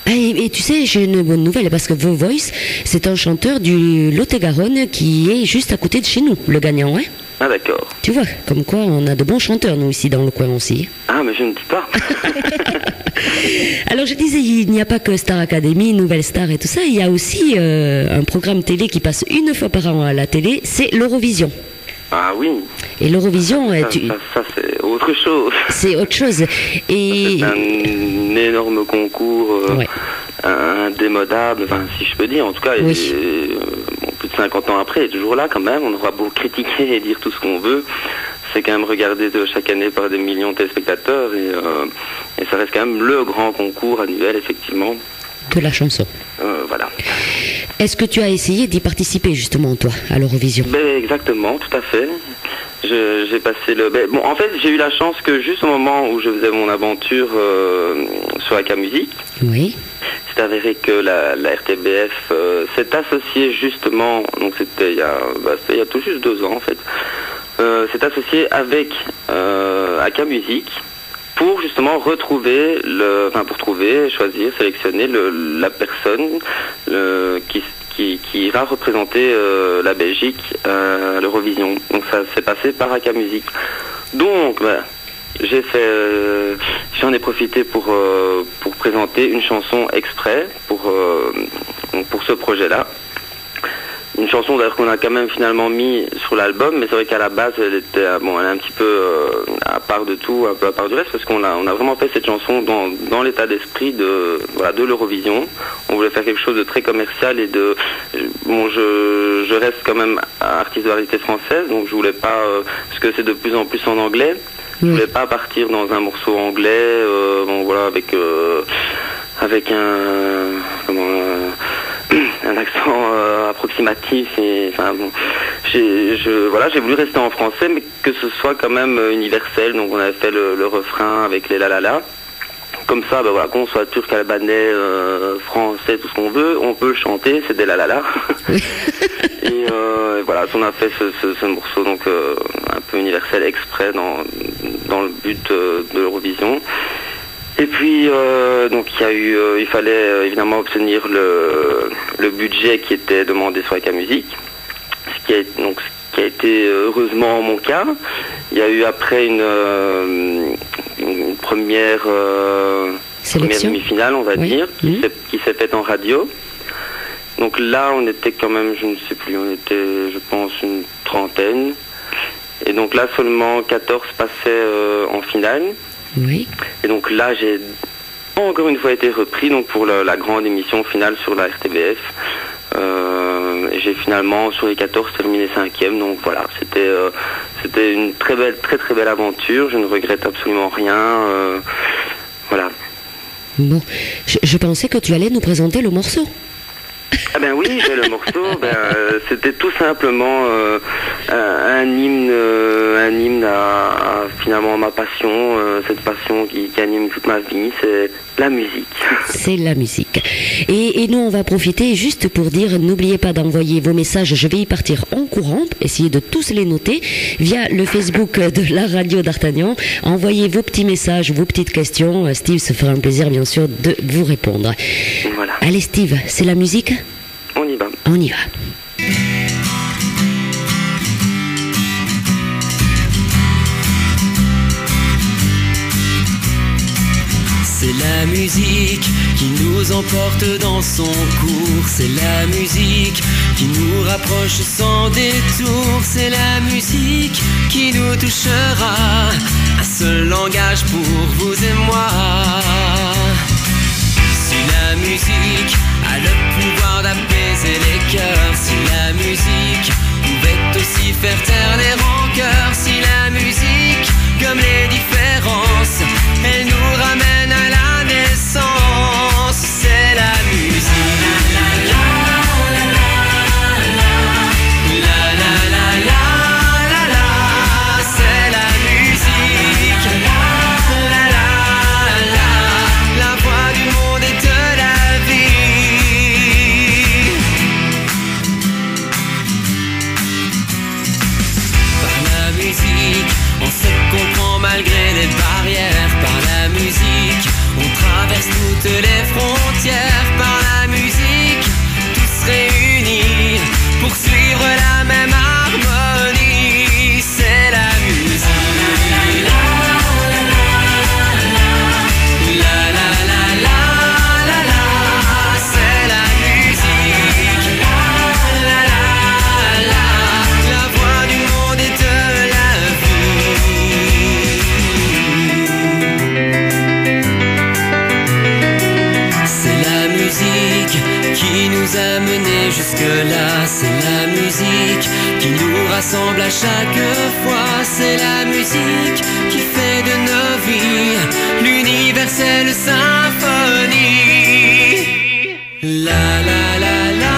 Ah, et tu sais, j'ai une bonne nouvelle, parce que The Voice, c'est un chanteur du Lot-et-Garonne qui est juste à côté de chez nous, le gagnant, ouais. Ah d'accord. Tu vois, comme quoi on a de bons chanteurs, nous, ici, dans le coin aussi. Ah, mais je ne dis pas. Alors, je disais, il n'y a pas que Star Academy, Nouvelle Star et tout ça, il y a aussi un programme télé qui passe une fois par an à la télé, c'est l'Eurovision. Ah oui, Et l'Eurovision, ça c'est autre chose. c'est autre chose. Et... C'est un énorme concours Ouais. indémodable, enfin, si je peux dire. En tout cas, Oui. bon, plus de 50 ans après, il est toujours là quand même. On aura beau critiquer et dire tout ce qu'on veut. C'est quand même regardé chaque année par des millions de téléspectateurs. Et ça reste quand même le grand concours annuel, effectivement. de la chanson. Voilà. Est-ce que tu as essayé d'y participer, justement, toi, à l'Eurovision? Ben, exactement, tout à fait. J'ai passé le... Ben, bon, en fait, j'ai eu la chance que juste au moment où je faisais mon aventure sur AK Musique, Oui. c'est avéré que la RTBF s'est associée justement, donc c'était il y a tout juste 2 ans en fait, s'est associée avec AK Musique pour justement retrouver, choisir, sélectionner la personne qui ira représenter la Belgique à l'Eurovision. Donc ça s'est passé par AK Musique. Donc j'en ai profité pour présenter une chanson exprès pour ce projet-là. Une chanson d'ailleurs qu'on a quand même finalement mis sur l'album, mais c'est vrai qu'à la base elle est un petit peu à part de tout, un peu à part du reste, parce qu'on a vraiment fait cette chanson dans l'état d'esprit de l'Eurovision. On voulait faire quelque chose de très commercial et je reste quand même artiste de variété française, donc je voulais pas, parce que c'est de plus en plus en anglais, je voulais pas partir dans un morceau anglais, avec un accent approximatif et j'ai voulu rester en français mais que ce soit quand même universel, donc on avait fait le refrain avec les la la la, comme ça qu'on soit turc, albanais, français, tout ce qu'on veut, on peut le chanter, c'est des la la la. Et voilà, on a fait ce morceau donc un peu universel exprès dans le but de l'Eurovision. Et puis donc il fallait évidemment obtenir le budget qui était demandé sur AK Musique, ce qui a été heureusement mon cas. Il y a eu après une première demi-finale, on va dire, qui s'est faite en radio. Donc là on était quand même, je ne sais plus, on était je pense une 30aine. Et donc là seulement 14 passaient en finale. Oui. Et donc là, j'ai encore une fois été repris donc pour la grande émission finale sur la RTBF. Et j'ai finalement, sur les 14, terminé 5e. Donc voilà, c'était une très belle aventure. Je ne regrette absolument rien. Voilà. Bon, je pensais que tu allais nous présenter le morceau. Ah ben oui, le morceau, c'était tout simplement un hymne à finalement ma passion, cette passion qui anime toute ma vie, c'est la musique. C'est la musique. Et nous, on va profiter juste pour dire, n'oubliez pas d'envoyer vos messages, je vais y partir en courant, essayez de tous les noter, via le Facebook de la radio d'Artagnan. Envoyez vos petits messages, vos petites questions. Steve se fera un plaisir, bien sûr, de vous répondre. Voilà. Allez, Steve, c'est la musique ? On y va. On y va. C'est la musique qui nous emporte dans son cours. C'est la musique qui nous rapproche sans détour. C'est la musique qui nous touchera. Un seul langage pour vous et moi. Si la musique a le pouvoir d'apaiser les cœurs, si la musique pouvait aussi faire taire les rancœurs, si la musique, comme les différences, elle nous ramène à la naissance, c'est la musique. La nous a menés jusque-là. C'est la musique qui nous rassemble à chaque fois. C'est la musique qui fait de nos vies l'universelle symphonie. La la la la.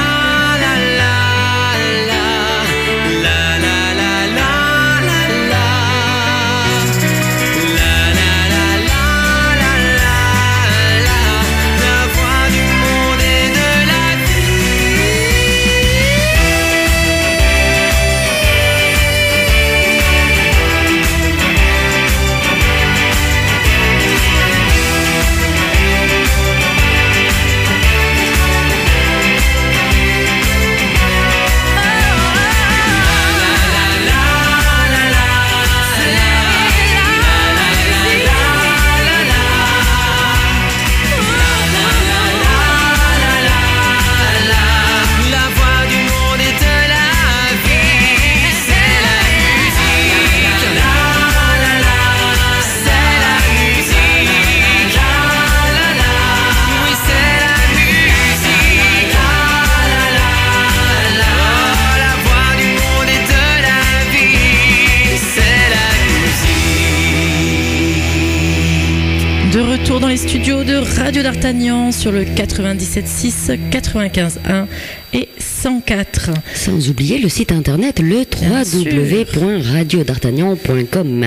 Dans les studios de Radio d'Artagnan sur le 97.6, 95.1 et 104. Sans oublier le site internet le www.radiodartagnan.com.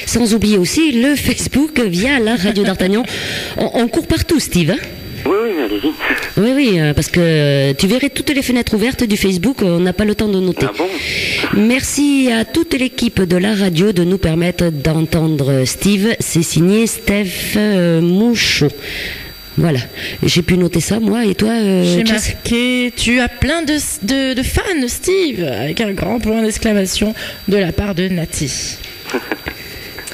Sans oublier aussi le Facebook via la Radio d'Artagnan. On court partout, Steve, hein? Oui, allez-y. Oui, parce que tu verrais toutes les fenêtres ouvertes du Facebook, on n'a pas le temps de noter. Ah bon? Merci à toute l'équipe de la radio de nous permettre d'entendre Steve. C'est signé Steph Mouchot. Voilà, j'ai pu noter ça, moi, et toi, j'ai Jess? marqué, tu as plein de fans, Steve, avec un grand point d'exclamation de la part de Nati.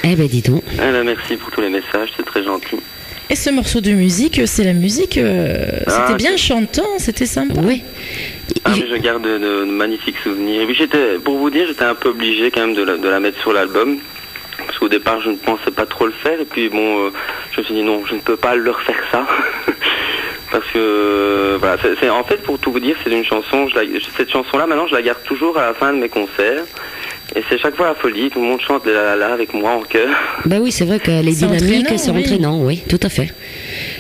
Eh ben, dis donc. Merci pour tous les messages, c'est très gentil. Et ce morceau de musique, c'est la musique, c'était bien chantant, c'était sympa. Oui. Mais je garde de magnifiques souvenirs. Et puis pour vous dire, j'étais un peu obligé quand même de la mettre sur l'album. Parce qu'au départ, je ne pensais pas trop le faire. Et puis bon, je me suis dit non, je ne peux pas leur faire ça. Parce que, voilà, en fait, pour tout vous dire, c'est une chanson, cette chanson-là, maintenant, je la garde toujours à la fin de mes concerts. Et c'est chaque fois la folie, tout le monde chante les la la avec moi en chœur. Bah oui, c'est vrai qu'elle est dynamique, c'est entraînant, oui, tout à fait.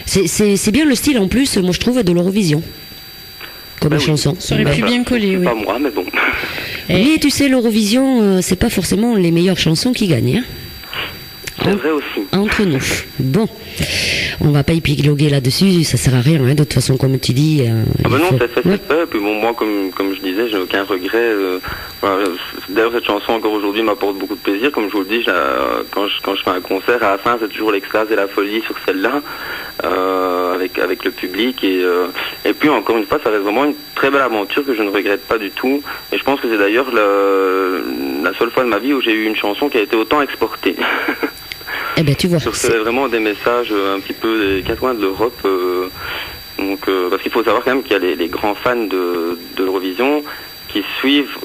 C'est bien le style en plus, moi je trouve, de l'Eurovision. Comme chanson. Ça aurait pu bien coller, oui. Pas moi, mais bon. Mais tu sais, l'Eurovision, c'est pas forcément les meilleures chansons qui gagnent, hein. C'est vrai aussi. Entre nous. Bon, on va pas épiloguer là-dessus, ça sert à rien, hein, de toute façon, comme tu dis. Non, ça fait peur. Puis bon, moi, comme je disais, j'ai aucun regret. Voilà. D'ailleurs, cette chanson, encore aujourd'hui, m'apporte beaucoup de plaisir. Comme je vous le dis, quand je fais un concert, à la fin, c'est toujours l'extase et la folie sur celle-là, avec le public. Et puis, encore une fois, ça reste vraiment une très belle aventure que je ne regrette pas du tout. Et je pense que c'est d'ailleurs la seule fois de ma vie où j'ai eu une chanson qui a été autant exportée. Eh ben, tu vois. C'est vraiment des messages un petit peu des quatre coins de l'Europe. Parce qu'il faut savoir quand même qu'il y a les grands fans de l'Eurovision qui suivent,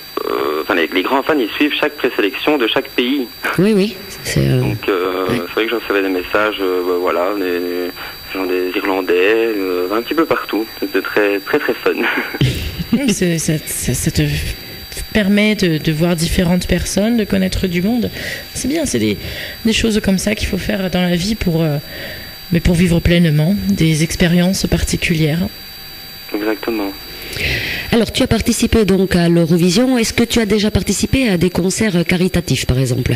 les grands fans, ils suivent chaque présélection de chaque pays. Oui. Donc, c'est vrai que j'en recevais des messages, des Irlandais, un petit peu partout. C'était très, très, très fun. Ça te permet de voir différentes personnes, de connaître du monde. C'est bien, c'est des choses comme ça qu'il faut faire dans la vie pour vivre pleinement des expériences particulières. Exactement. Alors, tu as participé donc à l'Eurovision. Est-ce que tu as déjà participé à des concerts caritatifs, par exemple?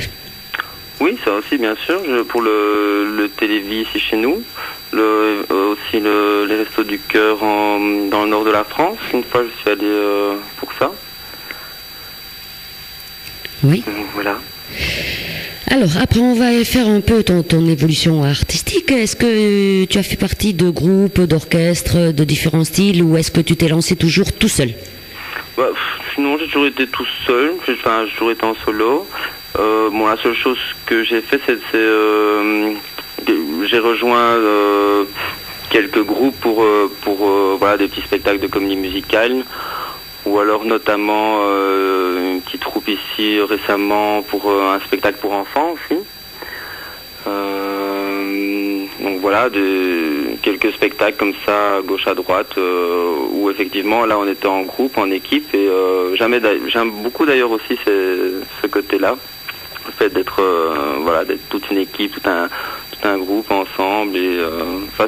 Oui, ça aussi, bien sûr. Pour le Télévis ici chez nous, aussi les Restos du Cœur dans le nord de la France. Une fois, je suis allé pour ça. Oui. Voilà. Alors, après, on va faire un peu ton évolution artistique. Est-ce que tu as fait partie de groupes, d'orchestres, de différents styles, ou est-ce que tu t'es lancé toujours tout seul? Sinon, j'ai toujours été tout seul. J'ai toujours été en solo. La seule chose que j'ai fait, c'est j'ai rejoint quelques groupes pour des petits spectacles de comédie musicale. Ou alors notamment une petite troupe ici récemment pour un spectacle pour enfants aussi. Donc voilà, quelques spectacles comme ça, à gauche à droite, où effectivement là on était en groupe, en équipe, et j'aime beaucoup d'ailleurs aussi ce côté-là, le fait d'être d'être toute une équipe, tout un groupe ensemble, et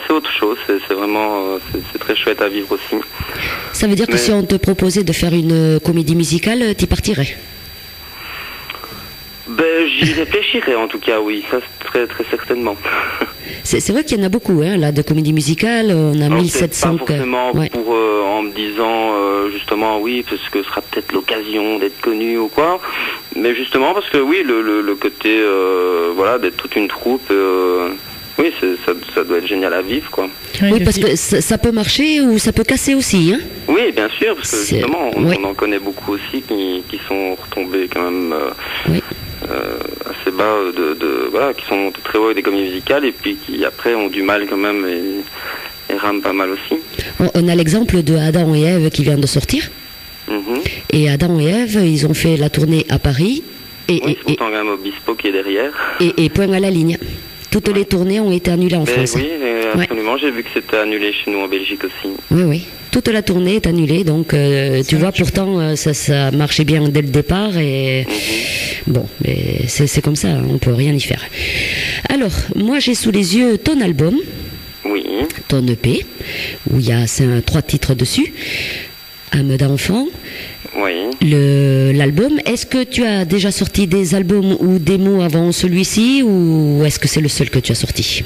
c'est autre chose, c'est vraiment c'est très chouette à vivre aussi. Ça veut dire que si on te proposait de faire une comédie musicale, t'y partirais? J'y réfléchirais en tout cas, oui, ça très très certainement. C'est vrai qu'il y en a beaucoup, hein, là, de comédies musicales, on a 1700... Pas forcément en me disant justement oui, parce que ce sera peut-être l'occasion d'être connu ou quoi, mais justement parce que oui, le côté d'être toute une troupe, oui, ça doit être génial à vivre, quoi. Oui, parce que ça peut marcher ou ça peut casser aussi, hein. Oui, bien sûr, parce que justement, on en connaît beaucoup aussi qui sont retombés quand même assez bas, qui sont montés très haut avec des comédies musicales, et puis qui après ont du mal quand même et rament pas mal aussi. On a l'exemple de Adam et Ève qui vient de sortir. Et Adam et Ève, ils ont fait la tournée à Paris. Et Spontangram Obispo qui est derrière. Et point à la ligne. Toutes les tournées ont été annulées en France. Oui, absolument. J'ai vu que c'était annulé chez nous en Belgique aussi. Oui. Toute la tournée est annulée. Donc, tu vois, pourtant, ça marchait bien dès le départ. Et bon, mais c'est comme ça. On peut rien y faire. Alors, moi, j'ai sous les yeux ton album. Oui. Ton EP, où il y a 3 titres dessus. Âme d'enfant. Oui. L'album, est-ce que tu as déjà sorti des albums ou démos avant celui-ci, ou est-ce que c'est le seul que tu as sorti?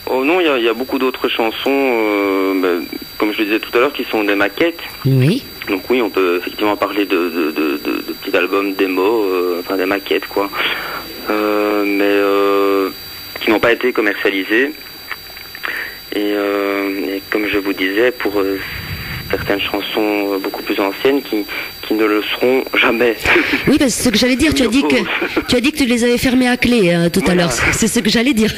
Oh non, il y a beaucoup d'autres chansons, comme je le disais tout à l'heure, qui sont des maquettes. Oui. Donc oui, on peut effectivement parler de petits albums, démos, des maquettes, quoi. Mais qui n'ont pas été commercialisés. Et comme je vous disais, pour certaines chansons beaucoup plus anciennes qui ne le seront jamais. Oui, parce que c'est ce que j'allais dire, tu as dit que tu les avais fermées à clé tout à l'heure. C'est ce que j'allais dire.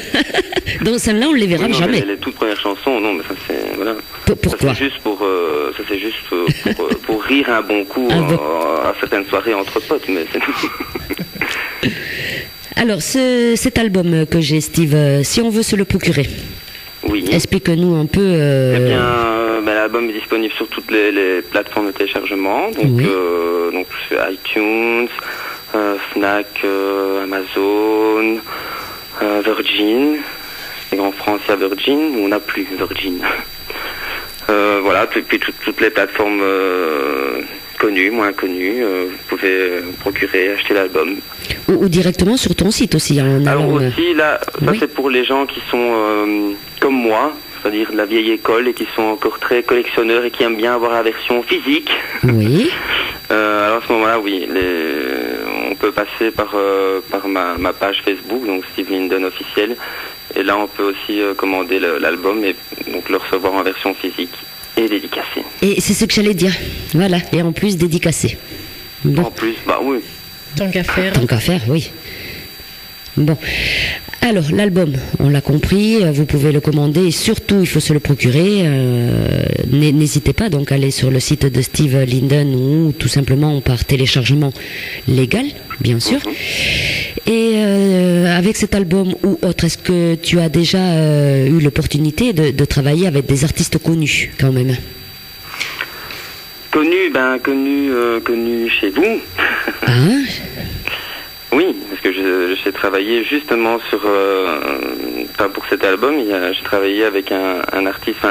Donc celle-là, on ne les verra jamais. Les toutes premières chansons, non, mais ça c'est voilà. Pourquoi? Ça c'est juste pour rire un bon coup à certaines soirées entre potes, mais c'est tout. Alors cet album que j'ai, Steve, si on veut se le procurer. Oui. Explique-nous un peu. Eh bien, l'album est disponible sur toutes les plateformes de téléchargement, donc c'est iTunes, Fnac, Amazon, Virgin. Et en France, il y a Virgin, on n'a plus Virgin. Puis toutes les plateformes connues, moins connues, vous pouvez procurer, acheter l'album. Ou directement sur ton site aussi. Alors aussi, là, ça c'est pour les gens qui sont comme moi, c'est-à-dire de la vieille école, et qui sont encore très collectionneurs et qui aiment bien avoir la version physique. Oui. Alors à ce moment-là, oui, on peut passer par ma page Facebook, donc Steve Linden officiel, et là on peut aussi commander l'album et donc le recevoir en version physique et dédicacé. Et c'est ce que j'allais dire, voilà, et en plus dédicacé. Bon. En plus, oui. Tant qu'à faire. Tant qu'à faire, oui. Bon. Alors, l'album, on l'a compris, vous pouvez le commander, et surtout, il faut se le procurer. N'hésitez pas donc à aller sur le site de Steve Linden, ou tout simplement par téléchargement légal, bien sûr. Et avec cet album ou autre, est-ce que tu as déjà eu l'opportunité de travailler avec des artistes connus, quand même? Connu chez vous. Hein? Oui, parce que j'ai travaillé justement sur, pas pour cet album, j'ai travaillé avec un artiste,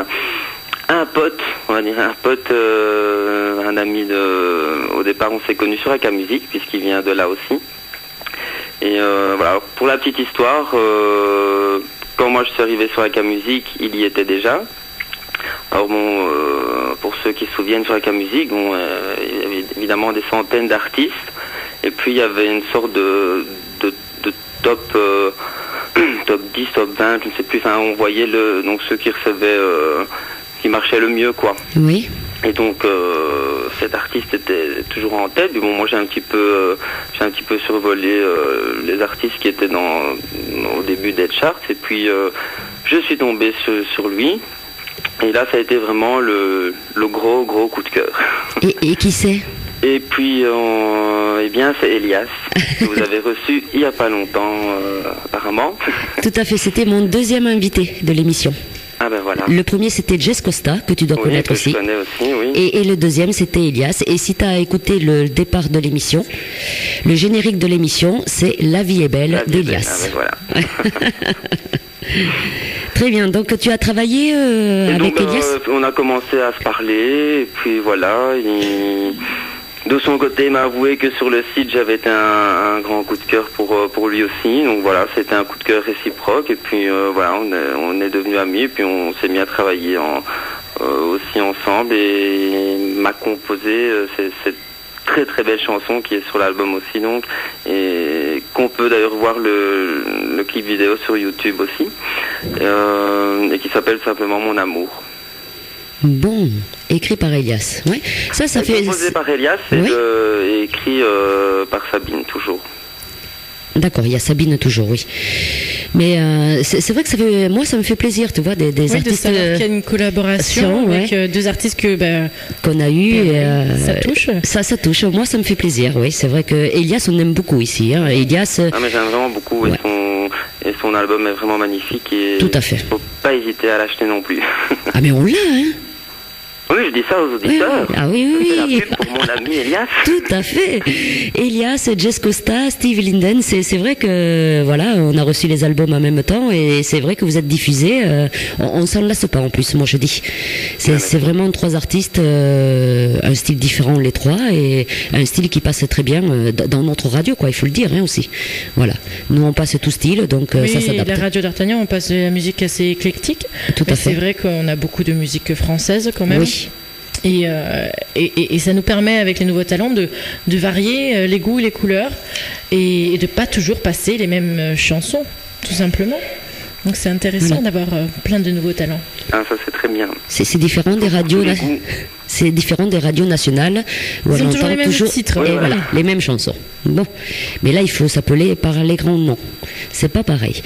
un pote, on va dire un ami au départ on s'est connus sur Acamusique, puisqu'il vient de là aussi. Et voilà, pour la petite histoire, quand moi je suis arrivé sur Acamusique, il y était déjà. Alors bon, pour ceux qui se souviennent sur Acamusique, il y avait évidemment des centaines d'artistes. Et puis il y avait une sorte de top 10, top 20, je ne sais plus. Enfin, on voyait donc ceux qui recevaient, qui marchaient le mieux, quoi. Oui. Et donc cet artiste était toujours en tête. Mais bon, moi j'ai un petit peu survolé les artistes qui étaient au début des charts. Et puis je suis tombé sur lui. Et là, ça a été vraiment le gros coup de cœur. Et qui c'est? Et puis, c'est Elias, que vous avez reçu il n'y a pas longtemps, apparemment. Tout à fait, c'était mon deuxième invité de l'émission. Ah ben voilà. Le premier, c'était Jess Costa, que tu dois Oui, connaître que aussi. je connais aussi, oui. Et le deuxième, c'était Elias. Et si tu as écouté le départ de l'émission, le générique de l'émission, c'est La vie est belle La vie est belle. d'Elias. Ah ben voilà. Très bien. Donc, tu as travaillé Et avec donc, Elias on a commencé à se parler, et puis voilà. De son côté, il m'a avoué que sur le site, j'avais été un grand coup de cœur pour lui aussi. Donc voilà, c'était un coup de cœur réciproque. Et puis voilà, on est devenus amis, et puis on s'est mis à travailler aussi ensemble. Et il m'a composé cette très très belle chanson qui est sur l'album aussi, donc, et qu'on peut d'ailleurs voir le clip vidéo sur YouTube aussi, et qui s'appelle simplement Mon amour. Bon, écrit par Elias. Ouais. Ça fait. Composé par Elias et écrit par Sabine toujours. D'accord, il y a Sabine toujours, oui. Mais c'est vrai que moi, ça me fait plaisir, tu vois, des artistes. De savoir qu'il y a une collaboration avec deux artistes qu'on a eu. Ça touche. Ça touche. Moi, ça me fait plaisir, oui. C'est vrai que Elias, on aime beaucoup ici. Hein. Elias. Ah, mais j'aime vraiment beaucoup, ouais. et son album est vraiment magnifique. Et tout à fait. Faut pas hésiter à l'acheter non plus. Ah, mais on l'a, hein. Oui, je dis ça aux auditeurs. Ah oui. C'est la pub pour mon ami Elias. Tout à fait. Elias, Jess Costa, Steve Linden, c'est vrai que voilà, on a reçu les albums en même temps et c'est vrai que vous êtes diffusés. On s'en lasse pas en plus, moi je dis. C'est vraiment trois artistes, un style différent les trois et un style qui passe très bien dans notre radio, quoi. Il faut le dire, hein, aussi. Voilà. Nous on passe tout style, donc ça s'adapte. La radio d'Artagnan, on passe de la musique assez éclectique. Tout à fait. C'est vrai qu'on a beaucoup de musique française quand même. Oui. Et ça nous permet avec les nouveaux talents de varier les goûts et les couleurs et de pas toujours passer les mêmes chansons, tout simplement. Donc c'est intéressant d'avoir plein de nouveaux talents. Ah, ça c'est très bien. C'est différent des radios. C'est différent des radios nationales où ils on ont toujours entend les mêmes titres. Et voilà, les mêmes chansons. Bon, mais là il faut s'appeler par les grands noms. C'est pas pareil.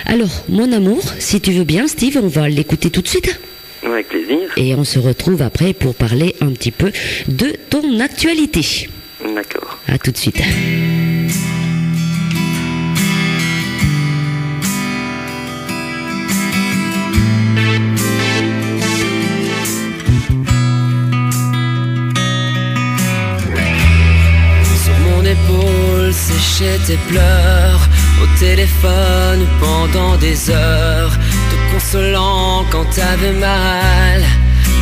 Alors, Mon amour, si tu veux bien, Steve, on va l'écouter tout de suite. Avec plaisir. Et on se retrouve après pour parler un petit peu de ton actualité. D'accord. À tout de suite. Sur mon épaule séchaient tes pleurs, au téléphone pendant des heures, te consolant quand t'avais mal.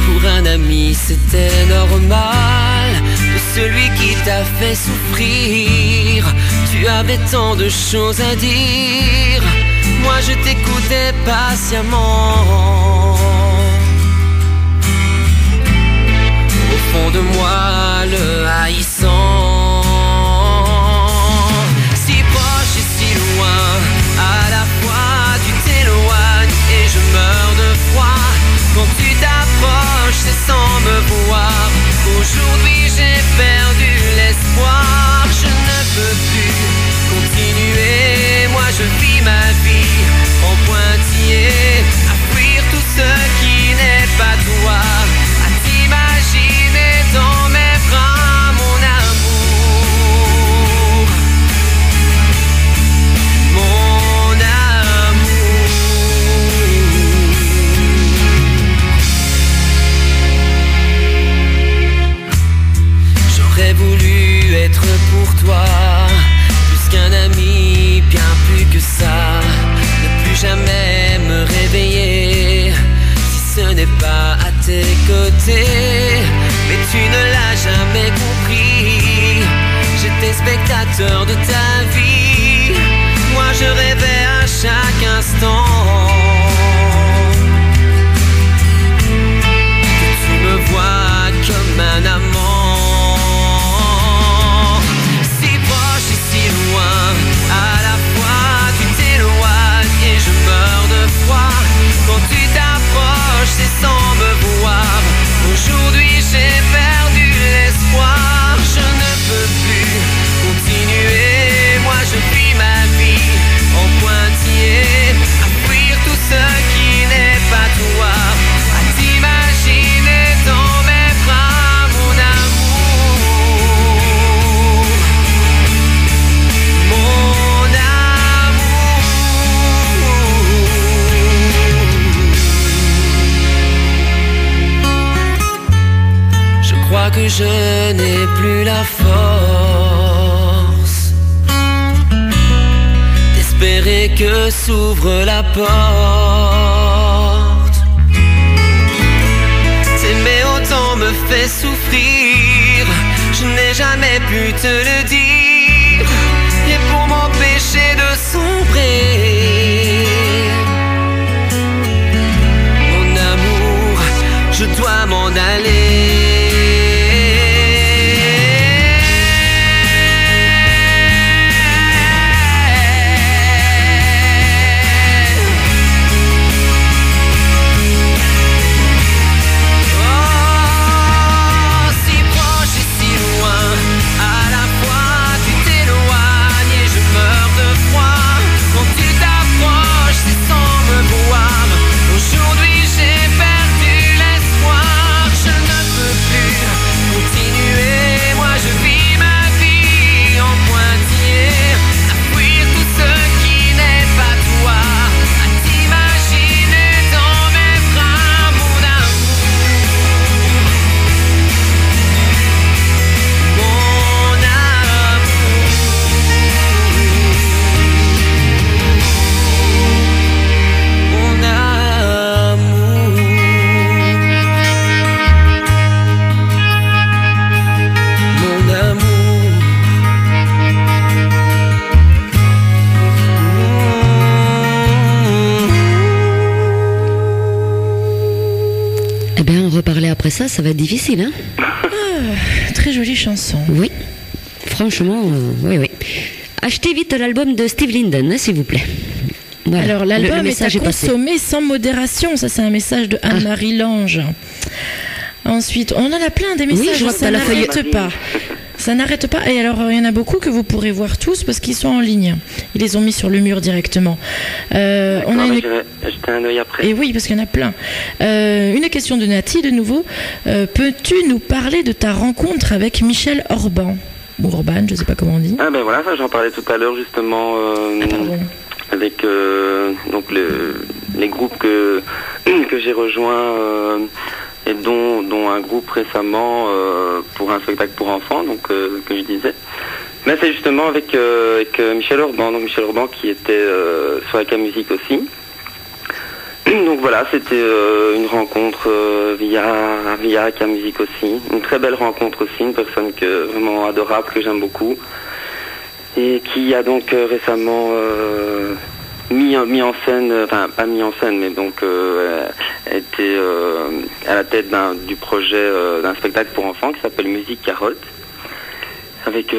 Pour un ami c'était normal, de celui qui t'a fait souffrir. Tu avais tant de choses à dire, moi je t'écoutais patiemment. Au fond de moi le haïssant, si proche et si loin, à la fois tu t'éloignes et je meurs de froid. Quand tu t'approches c'est sans me voir. Aujourd'hui j'ai perdu l'espoir. Je ne peux plus continuer, moi je vis ma vie en pointillé, à fuir tout ce qui n'est pas toi, à t'imaginer dans mes bras mon amour, mon amour. J'aurais voulu être pour toi plus qu'un ami, bien plus que ça. Ne plus jamais me réveiller si ce n'est pas à tes côtés. Mais tu ne l'as jamais compris, j'étais spectateur de ta vie. Moi je rêvais à chaque instant que tu me vois comme un amant. Si proche et si loin, à la fois tu t'éloignes et je meurs de froid. Quand tu t'approches c'est sans me voir. Aujourd'hui j'ai perdu l'espoir. Je ne peux plus continuer, moi je vis ma vie en pointillé, à fuir tout crois que je n'ai plus la force d'espérer que s'ouvre la porte. T'aimer autant me fait souffrir, je n'ai jamais pu te le dire, et pour m'empêcher de sombrer, mon amour, je dois m'en aller. Aujourd'hui j'ai perdu l'espoir, je ne peux plus continuer. Moi je vis ma vie en pointillé, à fuir tout ce qui n'est pas toi, à t'imaginer dans mes bras, mon amour, mon amour, mon amour, mon amour. Eh bien, reparler après ça, ça va être difficile, hein? Très jolie chanson. Oui. Franchement, oui, oui. Achetez vite l'album de Steve Linden, hein, s'il vous plaît. Voilà. Alors Le l'album est à message est passé. consommer sans modération, ça c'est un message de Anne-Marie Lange. Ensuite, on en a plein des messages, je vois que ça t'as la feuille- n'arrête pas. Ça n'arrête pas. Et alors, il y en a beaucoup que vous pourrez voir tous parce qu'ils sont en ligne. Ils les ont mis sur le mur directement. On a une... J'irai jeter un œil après. Et oui, parce qu'il y en a plein. Une question de Nati, de nouveau. Peux-tu nous parler de ta rencontre avec Michel Orban? Ou Orban, je ne sais pas comment on dit. Ah ben voilà, ça j'en parlais tout à l'heure justement Pardon. avec donc les groupes que j'ai rejoints et dont un groupe récemment pour un spectacle pour enfants, donc que je disais. Mais c'est justement avec Michel Orban, donc Michel Orban qui était sur la musique aussi. Donc voilà, c'était une rencontre via la musique aussi, une très belle rencontre aussi, une personne vraiment adorable que j'aime beaucoup et qui a donc récemment mis en scène, enfin pas mis en scène, mais donc était à la tête du projet d'un spectacle pour enfants qui s'appelle Musique Carotte, avec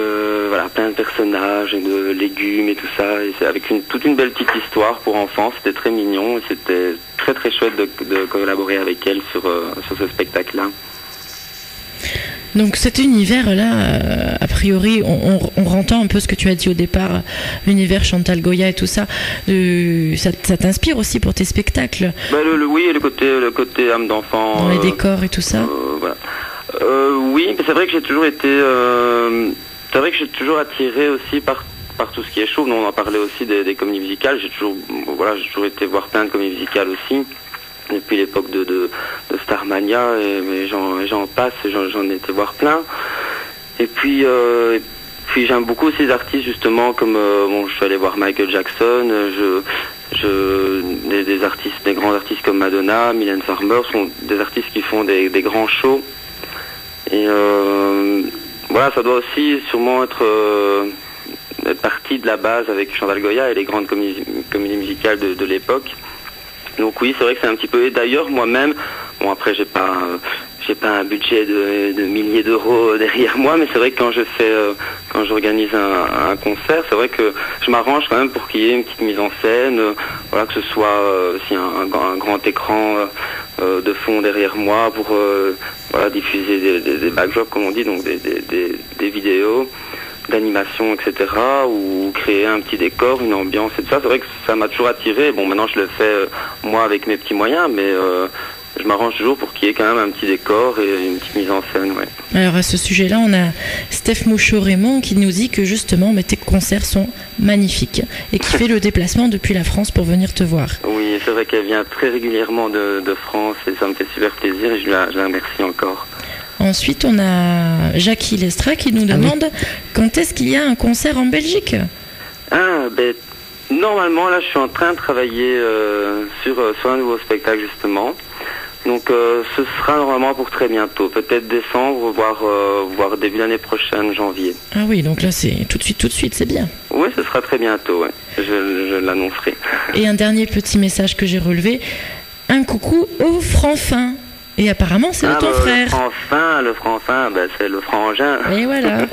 voilà, plein de personnages et de légumes et tout ça, et c'est avec toute une belle petite histoire pour enfants. C'était très mignon et c'était très très chouette de collaborer avec elle sur ce spectacle-là. Donc cet univers-là, a priori, on rentend un peu ce que tu as dit au départ, l'univers Chantal Goya et tout ça. Ça t'inspire aussi pour tes spectacles? Bah, oui, le côté âme d'enfant. Dans les décors et tout ça. Voilà. Oui, mais c'est vrai que j'ai toujours été... c'est vrai que j'ai toujours attiré aussi par tout ce qui est show. On en parlait aussi des comédies musicales. J'ai toujours été voir plein de comédies musicales aussi. Depuis l'époque de Starmania, mais j'en passe, j'en ai été voir plein. Et puis j'aime beaucoup aussi les artistes justement comme je suis allé voir Michael Jackson, des grands artistes comme Madonna, Mylène Farmer sont des artistes qui font des grands shows. Et voilà, ça doit aussi sûrement être partie de la base avec Chantal Goya et les grandes comédies musicales de l'époque. Donc oui, c'est vrai que c'est un petit peu... Et d'ailleurs, moi-même, bon après j'ai pas un budget de milliers d'euros derrière moi, mais c'est vrai que quand j'organise un concert, c'est vrai que je m'arrange quand même pour qu'il y ait une petite mise en scène, voilà, que ce soit aussi un grand écran de fond derrière moi pour voilà, diffuser des backdrops comme on dit, donc des vidéos d'animation, etc., ou créer un petit décor, une ambiance et tout ça. C'est vrai que ça m'a toujours attiré. Bon, maintenant je le fais moi avec mes petits moyens, mais je m'arrange toujours pour qu'il y ait quand même un petit décor et une petite mise en scène. Ouais. Alors à ce sujet-là, on a Steph Mouchot-Raymond qui nous dit que justement tes concerts sont magnifiques et qui fait le déplacement depuis la France pour venir te voir. Oui, c'est vrai qu'elle vient très régulièrement de France et ça me fait super plaisir et je la remercie encore. Ensuite, on a Jackie Lestra qui nous demande quand est-ce qu'il y a un concert en Belgique. Normalement, là, je suis en train de travailler sur un nouveau spectacle, justement. Donc, ce sera normalement pour très bientôt. Peut-être décembre, voire début l'année prochaine, janvier. Ah oui, donc là, c'est tout de suite, c'est bien. Oui, ce sera très bientôt, ouais. Je l'annoncerai. Et un dernier petit message que j'ai relevé. Un coucou au Franfin. Et apparemment, c'est ton frère. Le Franfin, c'est le frangin. Et voilà.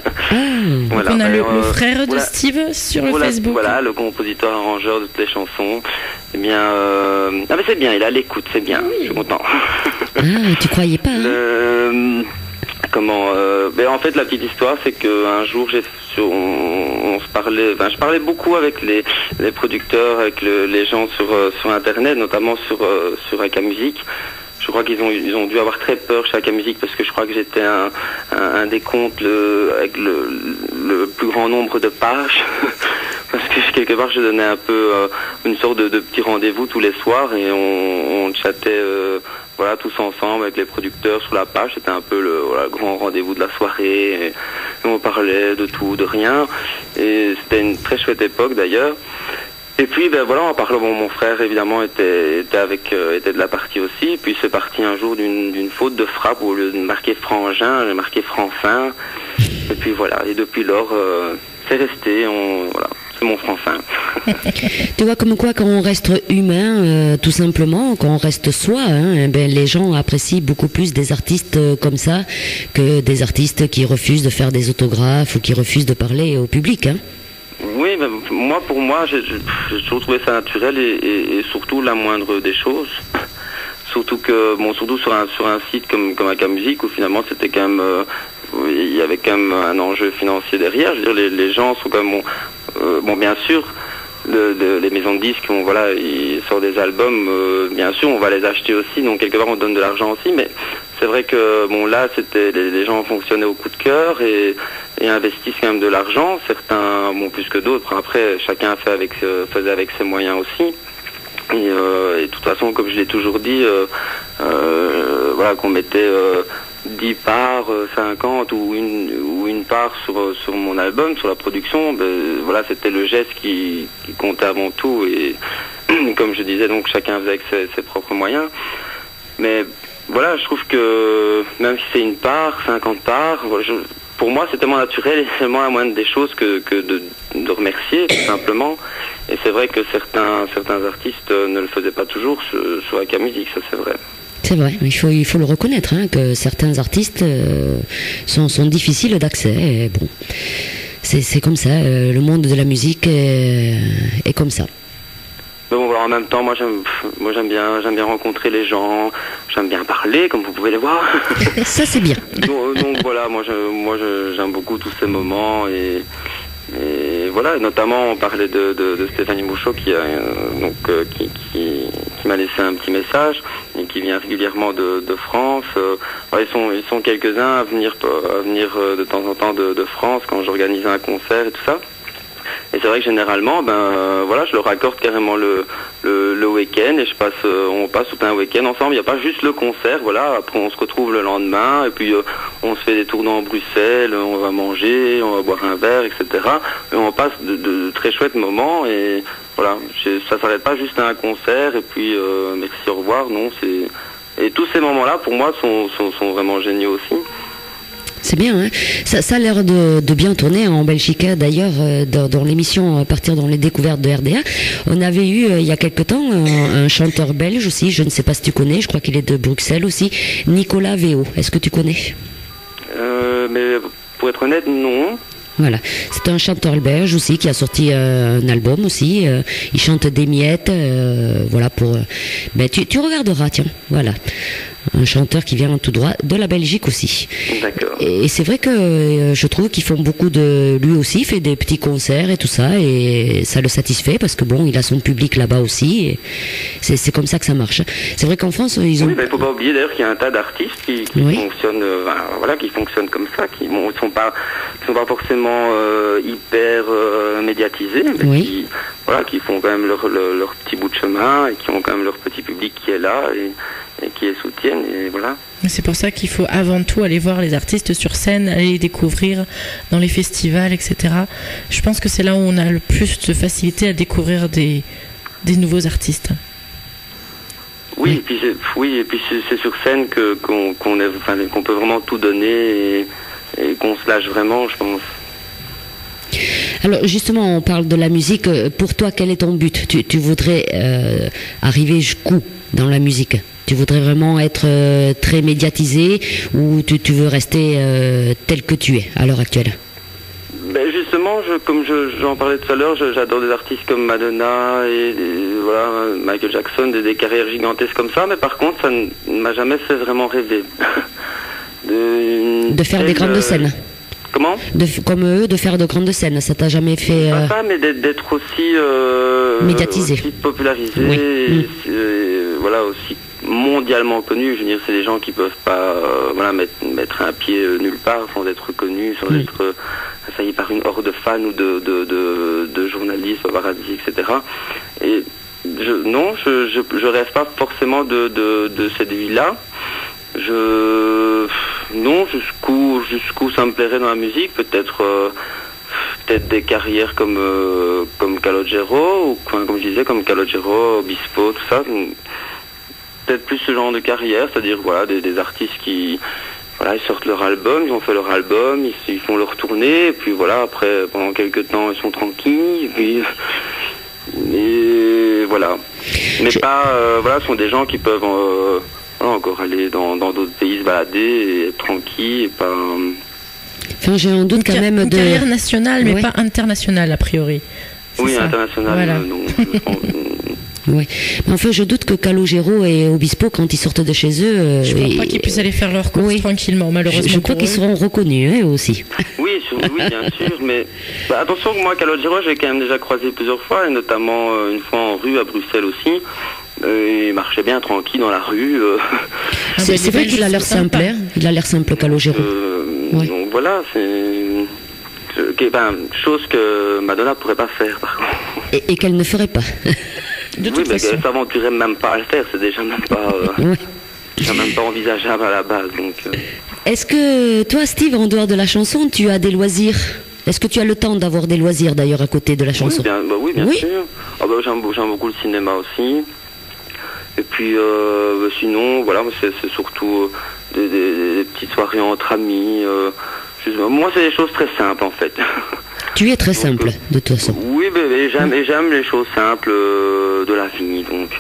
Voilà, donc on a le frère de Steve sur le Facebook. Voilà, le compositeur arrangeur de toutes les chansons. Eh bien, mais c'est bien, il est à l'écoute, c'est bien. Oui. Je suis content. Tu croyais pas, hein? En fait, la petite histoire, c'est qu'un jour, on se parlait, je parlais beaucoup avec les producteurs, avec les gens sur Internet, notamment sur Aka Music. Je crois qu'ils ont dû avoir très peur chez Aka Music parce que je crois que j'étais un des comptes avec le plus grand nombre de pages. Parce que quelque part, je donnais un peu une sorte de petit rendez-vous tous les soirs et on chattait tous ensemble avec les producteurs sur la page. C'était un peu le grand rendez-vous de la soirée. Et on parlait de tout, de rien. Et c'était une très chouette époque d'ailleurs. Et puis en parlant, mon frère évidemment était de la partie aussi. Et puis c'est parti un jour d'une faute de frappe où au lieu de marquer frangin, j'ai marqué Franfin. Et puis voilà. Et depuis lors, c'est resté. C'est mon Franfin. Tu vois, comme quoi, quand on reste humain, tout simplement, quand on reste soi, les gens apprécient beaucoup plus des artistes comme ça que des artistes qui refusent de faire des autographes ou qui refusent de parler au public. Oui, pour moi, j'ai toujours trouvé ça naturel et surtout la moindre des choses. Surtout sur un site comme Aka Music où finalement c'était quand même, il y avait quand même un enjeu financier derrière. Je veux dire, les gens sont quand même bien sûr, les maisons de disques, ils sortent des albums, bien sûr, on va les acheter aussi, donc quelque part on donne de l'argent aussi, mais c'est vrai que là, c'était les gens fonctionnaient au coup de cœur et investissent quand même de l'argent. Certains, plus que d'autres. Après, chacun faisait avec ses moyens aussi. Et de toute façon, comme je l'ai toujours dit, qu'on mettait 10 parts, 50 ou une part sur mon album, sur la production, c'était le geste qui comptait avant tout. Et comme je disais, donc chacun faisait avec ses propres moyens. Mais je trouve que même si c'est une part, 50 parts, pour moi c'est tellement naturel et tellement la moindre des choses que de remercier tout simplement. Et c'est vrai que certains artistes ne le faisaient pas toujours sur Aka Music, ça c'est vrai. C'est vrai, il faut le reconnaître, que certains artistes sont difficiles d'accès. Et bon, c'est comme ça, le monde de la musique est comme ça. Mais en même temps, moi j'aime bien rencontrer les gens, j'aime bien parler, comme vous pouvez les voir. Ça c'est bien. donc voilà, moi j'aime beaucoup tous ces moments et notamment on parlait de Stéphanie Bouchot qui m'a laissé un petit message et qui vient régulièrement de France. Ils sont quelques-uns à venir de temps en temps de France quand j'organise un concert et tout ça. Et c'est vrai que généralement, je leur accorde carrément le week-end et on passe tout un week-end ensemble. Il n'y a pas juste le concert, Après on se retrouve le lendemain et puis on se fait des tournées en Bruxelles, on va manger, on va boire un verre, etc. Et on passe de très chouettes moments et ça s'arrête pas juste à un concert et puis merci, au revoir. Non, et tous ces moments-là pour moi sont vraiment géniaux aussi. C'est bien, ça a l'air de bien tourner en Belgique. D'ailleurs, dans l'émission Partir dans les découvertes de RDA, on avait eu il y a quelque temps un chanteur belge aussi, je ne sais pas si tu connais, je crois qu'il est de Bruxelles aussi, Nicolas Véo. Est-ce que tu connais? Mais pour être honnête, non. Voilà, c'est un chanteur belge aussi qui a sorti un album aussi. Il chante des miettes, tu regarderas, tiens, voilà. Un chanteur qui vient tout droit de la Belgique aussi. D'accord. Et c'est vrai que je trouve qu'ils font beaucoup lui aussi, il fait des petits concerts et tout ça, et ça le satisfait parce que il a son public là-bas aussi, et c'est comme ça que ça marche. C'est vrai qu'en France, ils ont... Oui, il faut pas oublier d'ailleurs qu'il y a un tas d'artistes qui fonctionnent, qui fonctionnent comme ça, qui sont pas forcément hyper médiatisés, mais qui font quand même leur petit bout de chemin et qui ont quand même leur petit public qui est là, et qui les soutiennent, et voilà. C'est pour ça qu'il faut avant tout aller voir les artistes sur scène, aller les découvrir dans les festivals, etc. Je pense que c'est là où on a le plus de facilité à découvrir des nouveaux artistes. Oui, et puis c'est sur scène qu'on peut vraiment tout donner et qu'on se lâche vraiment, je pense. Alors justement, on parle de la musique. Pour toi, quel est ton but ? Tu voudrais arriver jusqu'où dans la musique ? Tu voudrais vraiment être très médiatisé ou tu veux rester tel que tu es à l'heure actuelle ? Ben justement, comme j'en parlais tout à l'heure, j'adore des artistes comme Madonna et voilà, Michael Jackson, des carrières gigantesques comme ça, mais par contre, ça ne m'a jamais fait vraiment rêver. de faire des grandes scènes. Comment ? Comme eux, de faire de grandes scènes, ça t'a jamais fait... Pas ça, mais d'être aussi... médiatisé. Aussi popularisé, Oui. voilà, aussi mondialement connu. Je veux dire, c'est des gens qui peuvent pas voilà, mettre un pied nulle part sans être reconnus, sans être assaillis par une horde de fans ou de journalistes, paparazzi, etc. Et je rêve pas forcément de cette vie-là. Non, jusqu'où ça me plairait dans la musique, peut-être des carrières comme Calogero, ou comme je disais, comme Calogero, Obispo, tout ça. Peut-être plus ce genre de carrière, c'est-à-dire voilà, des artistes qui voilà, ils sortent leur album, ils ont fait leur album, ils font leur tournée, et puis voilà, après pendant quelques temps ils sont tranquilles, et voilà. Mais voilà, ce sont des gens qui peuvent encore aller dans d'autres pays se balader et être tranquilles et pas... Enfin, j'ai un doute quand même une carrière nationale, mais pas internationale a priori. Oui, ça. internationale, voilà. Oui, mais enfin je doute que Calogero et Obispo, quand ils sortent de chez eux... je ne crois pas qu'ils puissent aller faire leur course tranquillement, malheureusement. Je crois qu'ils seront reconnus aussi. Oui, bien sûr, mais attention que moi, Calogero, j'ai quand même déjà croisé plusieurs fois, et notamment une fois en rue à Bruxelles aussi. Il marchait bien tranquille dans la rue. C'est vrai qu'il a l'air simple, hein. Il a l'air simple, Calogero. Donc voilà, c'est... chose que Madonna pourrait pas faire, par contre. Et qu'elle ne ferait pas. De toute façon. Elle s'aventurait même pas à le faire, c'est déjà même pas... C'est même pas envisageable à la base, donc... Est-ce que toi, Steve, en dehors de la chanson, tu as des loisirs ? Est-ce que tu as le temps d'avoir des loisirs, d'ailleurs, à côté de la chanson ? Oui, bien sûr. J'aime beaucoup le cinéma aussi. Et puis, sinon, voilà, c'est surtout des petites soirées entre amis. Moi, c'est des choses très simples, en fait. Tu es très simple, de toute façon. Oui, j'aime les choses simples de la vie, donc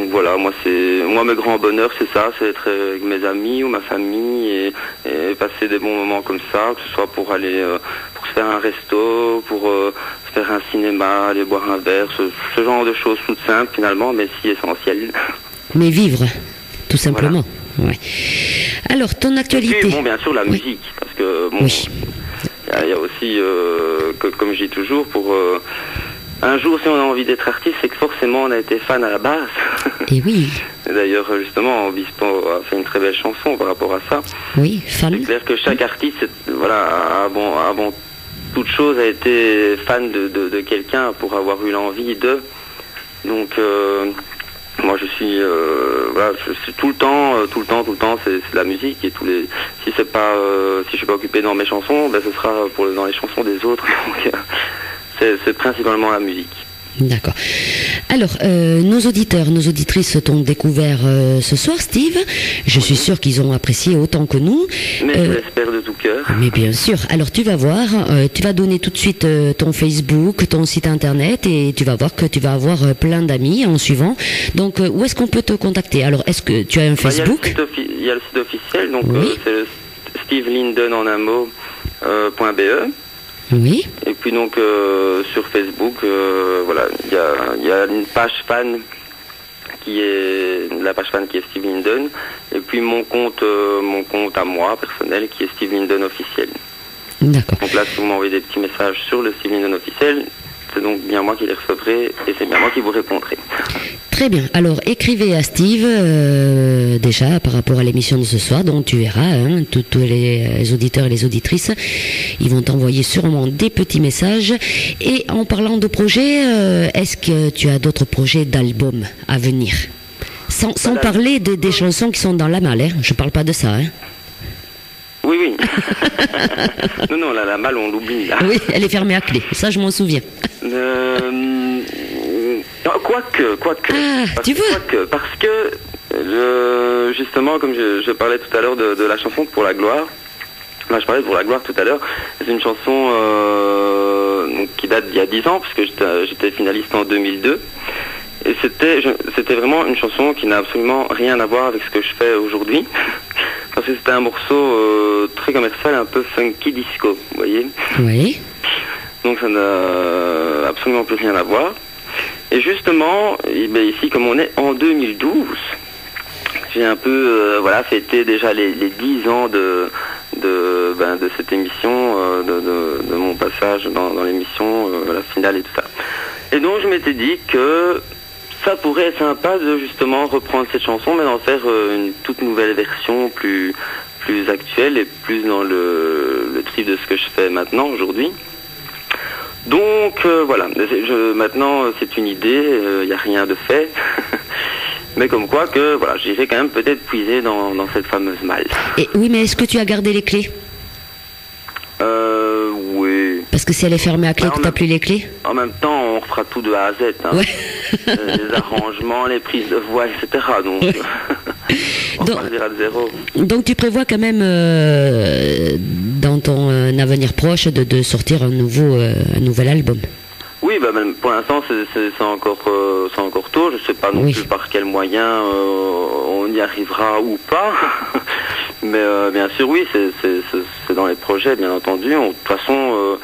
voilà, moi mes grands bonheurs c'est ça, c'est être avec mes amis ou ma famille et passer des bons moments comme ça, que ce soit pour aller pour se faire un resto, pour se faire un cinéma, aller boire un verre, ce genre de choses toutes simples finalement, mais si essentielles. Mais vivre, tout simplement. Voilà. Ouais. Alors ton actualité. Et puis, bien sûr la musique, parce que il y a aussi, comme je dis toujours, pour un jour, si on a envie d'être artiste, c'est que forcément on a été fan à la base. Et oui. Et d'ailleurs, justement, Obispo a fait une très belle chanson par rapport à ça. Oui, fan. C'est clair que chaque artiste, avant toute chose, a été fan de quelqu'un pour avoir eu l'envie de. Donc, moi, je suis tout le temps, c'est la musique et si je suis pas occupé dans mes chansons, ce sera dans les chansons des autres. Donc, c'est principalement la musique. D'accord. Alors, nos auditeurs, nos auditrices t'ont découvert ce soir, Steve. Je suis sûre qu'ils ont apprécié autant que nous. Mais je l'espère de tout cœur. Mais bien sûr. Alors, tu vas voir, tu vas donner tout de suite ton Facebook, ton site internet, et tu vas voir que tu vas avoir plein d'amis en suivant. Donc, où est-ce qu'on peut te contacter ? Alors, est-ce que tu as un Facebook ? Il y a le site officiel, donc c'est le Steve Linden en un mot, .be. Oui. Et puis donc sur Facebook, voilà, il y a une page fan qui est Steve Linden, et puis mon compte à moi personnel qui est Steve Linden officiel. D'accord. Donc là, si vous m'envoyez des petits messages sur le Steve Linden officiel, c'est donc bien moi qui les recevrai et c'est bien moi qui vous répondrai. Très bien. Alors, écrivez à Steve déjà par rapport à l'émission de ce soir, dont tu verras, tous les auditeurs et les auditrices, ils vont t'envoyer sûrement des petits messages. Et en parlant de projets, est-ce que tu as d'autres projets d'albums à venir ? Sans Voilà. parler des chansons qui sont dans la malle, hein. Je parle pas de ça. Hein. Oui, oui. non, la malle, on l'oublie, là. Oui, elle est fermée à clé, ça je m'en souviens. Non, quoique. Tu vois. Parce que, justement, comme je parlais tout à l'heure de la chanson Pour la gloire, je parlais de Pour la gloire tout à l'heure, c'est une chanson qui date d'il y a 10 ans, puisque j'étais finaliste en 2002. Et c'était vraiment une chanson qui n'a absolument rien à voir avec ce que je fais aujourd'hui. Parce que c'était un morceau très commercial, un peu funky disco, vous voyez. Oui. Donc ça n'a absolument plus rien à voir. Et justement, ici, comme on est en 2012, j'ai un peu fêté déjà les 10 ans de cette émission, de mon passage dans l'émission, la finale et tout ça. Et donc je m'étais dit que ça pourrait être sympa de justement reprendre cette chanson, mais d'en faire une toute nouvelle version plus actuelle et plus dans le trip de ce que je fais maintenant, aujourd'hui. Donc voilà, maintenant c'est une idée, il n'y a rien de fait, mais comme quoi que voilà, j'irai quand même peut-être puiser dans cette fameuse malle. Et, oui, mais est-ce que tu as gardé les clés? Oui. Parce que si elle est fermée à clé, que tu n'as plus les clés? En même temps, on refera tout de A à Z. Hein. Ouais. Les arrangements, les prises de voix, etc. Donc, on partira de zéro. Donc tu prévois quand même, dans ton avenir proche, de sortir un nouvel album? Oui, même pour l'instant, c'est encore tôt. Je ne sais pas non plus par quel moyen on y arrivera ou pas. Mais bien sûr, oui, c'est dans les projets, bien entendu. De toute façon,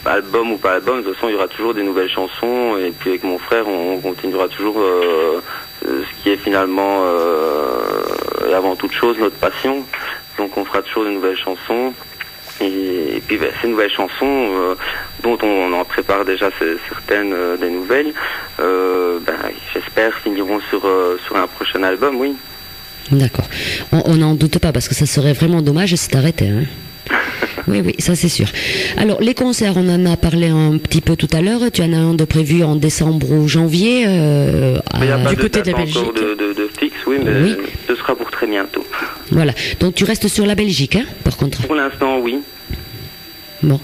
album ou pas album, de toute façon, il y aura toujours des nouvelles chansons. Et puis avec mon frère, on continuera toujours ce qui est finalement, et avant toute chose, notre passion. Donc on fera toujours de nouvelles chansons. Et puis ces nouvelles chansons, dont on en prépare déjà certaines des nouvelles, j'espère finiront sur un prochain album, oui. D'accord. On n'en doute pas, parce que ça serait vraiment dommage si t'arrêtais. Hein. Oui, ça c'est sûr. Alors, les concerts, on en a parlé un petit peu tout à l'heure. Tu en as un de prévu en décembre ou janvier du côté de la Belgique. Encore de fixe, oui, mais ce sera pour très bientôt. Voilà. Donc, tu restes sur la Belgique, hein, par contre? Pour l'instant, oui. Bon.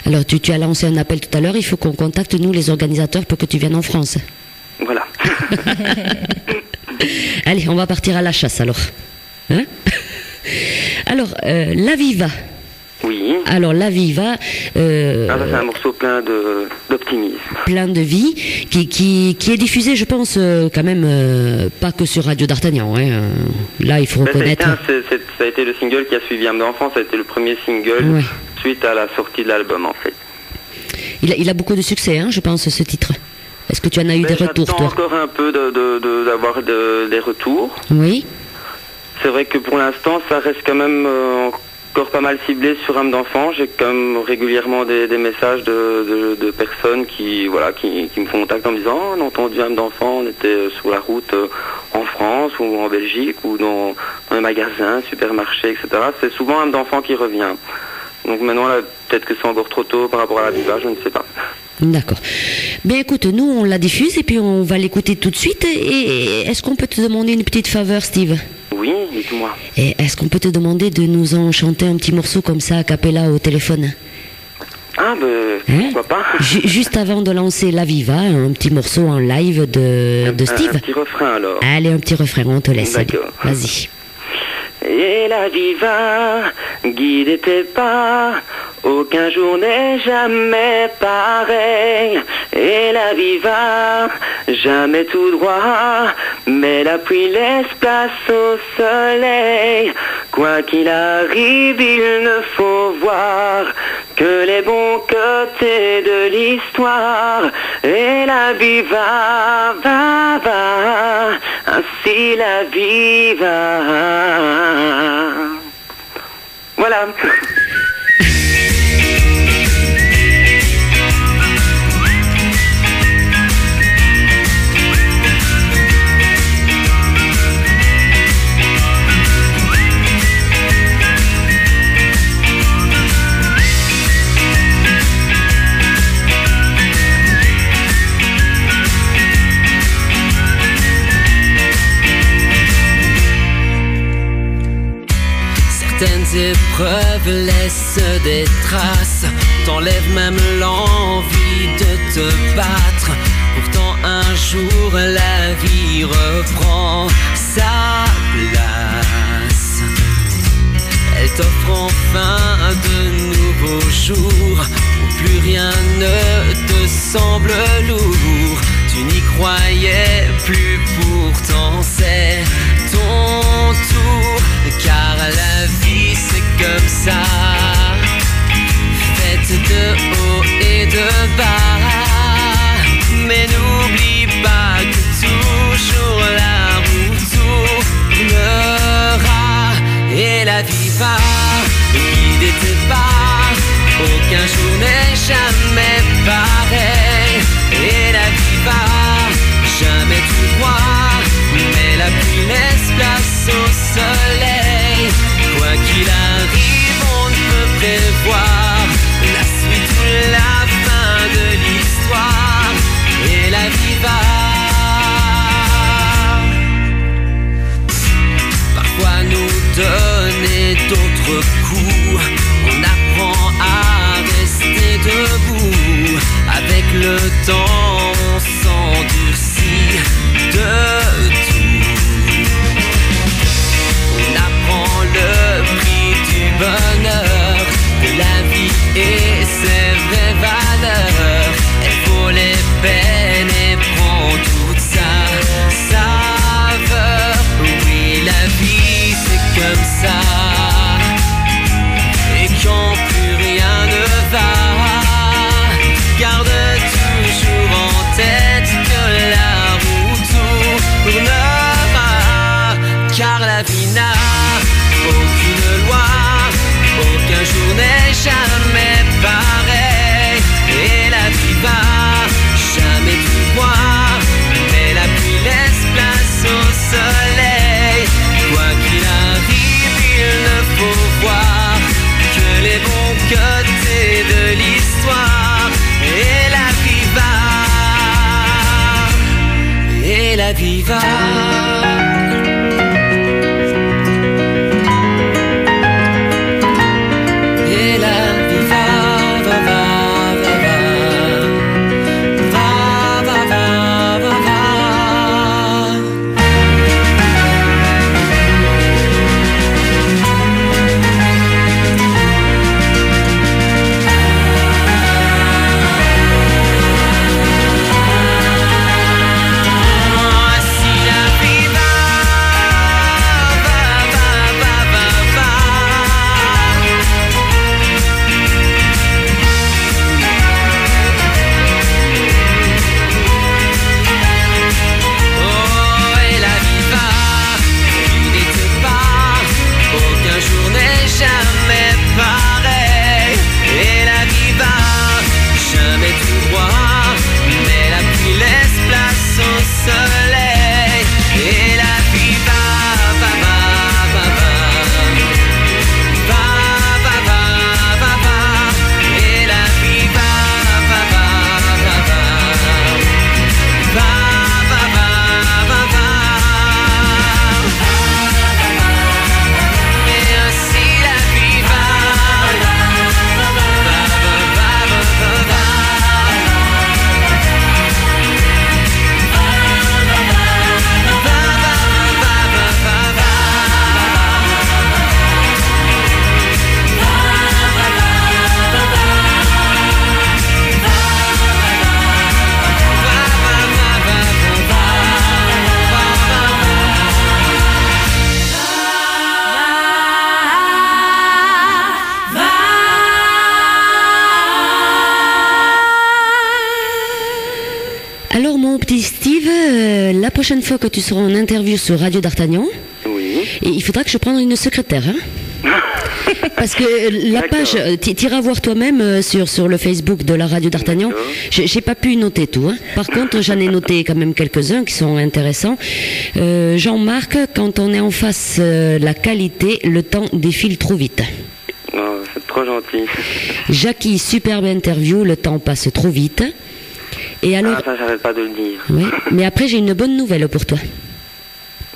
Alors, tu as lancé un appel tout à l'heure. Il faut qu'on contacte, nous, les organisateurs, pour que tu viennes en France. Voilà. Allez, on va partir à la chasse, alors. Hein? Alors, La Viva. Oui. Alors, La Viva... c'est un morceau plein d'optimisme. Plein de vie, qui est diffusé, je pense, quand même, pas que sur Radio d'Artagnan. Hein. Là, il faut reconnaître... Ça a été le single qui a suivi Âme d'enfant. Ça a été le premier single suite à la sortie de l'album, en fait. Il a beaucoup de succès, hein, je pense, ce titre. Est-ce que tu en as eu des retours, toi? J'attends encore un peu d'avoir des retours. Oui. C'est vrai que pour l'instant, ça reste quand même encore pas mal ciblé sur Âme d'enfant. J'ai quand même régulièrement des messages de personnes qui me font contact en me disant « on a entendu Âme d'enfant, on était sur la route en France ou en Belgique ou dans les magasins, supermarchés, etc. » C'est souvent Âme d'enfant qui revient. Donc maintenant, là, peut-être que c'est encore trop tôt par rapport à La Viva, je ne sais pas. D'accord. Bien écoute, nous on la diffuse et puis on va l'écouter tout de suite. Et est-ce qu'on peut te demander une petite faveur, Steve? Oui, dites-moi. Et est-ce qu'on peut te demander de nous en chanter un petit morceau comme ça, a cappella au téléphone? Ah, pourquoi pas. Juste avant de lancer La Viva, un petit morceau en live de Steve. Un petit refrain alors. Allez, un petit refrain, on te laisse. D'accord. Vas-y. Et la Viva, guide tes pas, aucun jour n'est jamais pareil. Et la Viva, jamais tout droit, mais la pluie laisse place au soleil. Quoi qu'il arrive, il ne faut voir que les bons côtés de l'histoire. Et la Viva, va, ainsi la Viva. Voilà. épreuves laissent des traces, t'enlèvent même l'envie de te battre. Pourtant un jour la vie reprend sa place. Elle t'offre enfin de nouveaux jours où plus rien ne te semble lourd. Tu n'y croyais plus, pourtant c'est ton tour. Car la vie c'est comme ça, faite de haut et de bas. Mais n'oublie pas que toujours la roue tournera. Et la vie va guider tes pas, aucun jour n'est jamais pareil. Et la vie va jamais tout droit, mais la pluie laisse place au soleil. Quoi qu'il arrive, on ne peut prévoir la suite ou la fin de l'histoire. Et la vie va parfois nous donner d'autres coups. On apprend à rester debout. Avec le temps, on s'endurcit de tout. On apprend le prix du bonheur, de la vie et ses vraies valeurs. Elle vaut les peines et prend toute sa saveur. Oui, la vie c'est comme ça. Et quand plus rien ne va, garde toujours en tête que la roue tournera. Car la vie n'a aucune loi, aucun jour n'est jamais pareil. Et la vie va jamais tout droit, mais la pluie laisse place au soleil. Quoi qu'il arrive, il ne faut voir que les bons côtés de l'histoire. Et la vie va, et la vie va. La prochaine fois que tu seras en interview sur Radio d'Artagnan, Oui. et il faudra que je prenne une secrétaire. Hein. Parce que la page, t'iras voir toi-même sur le Facebook de la Radio d'Artagnan. J'ai pas pu noter tout. Hein. Par contre, j'en ai noté quand même quelques-uns qui sont intéressants. Jean-Marc, quand on est en face la qualité, le temps défile trop vite. Oh, c'est trop gentil. Jackie, superbe interview, le temps passe trop vite. Et alors, ça, j'arrête pas de le dire. oui, mais après, j'ai une bonne nouvelle pour toi.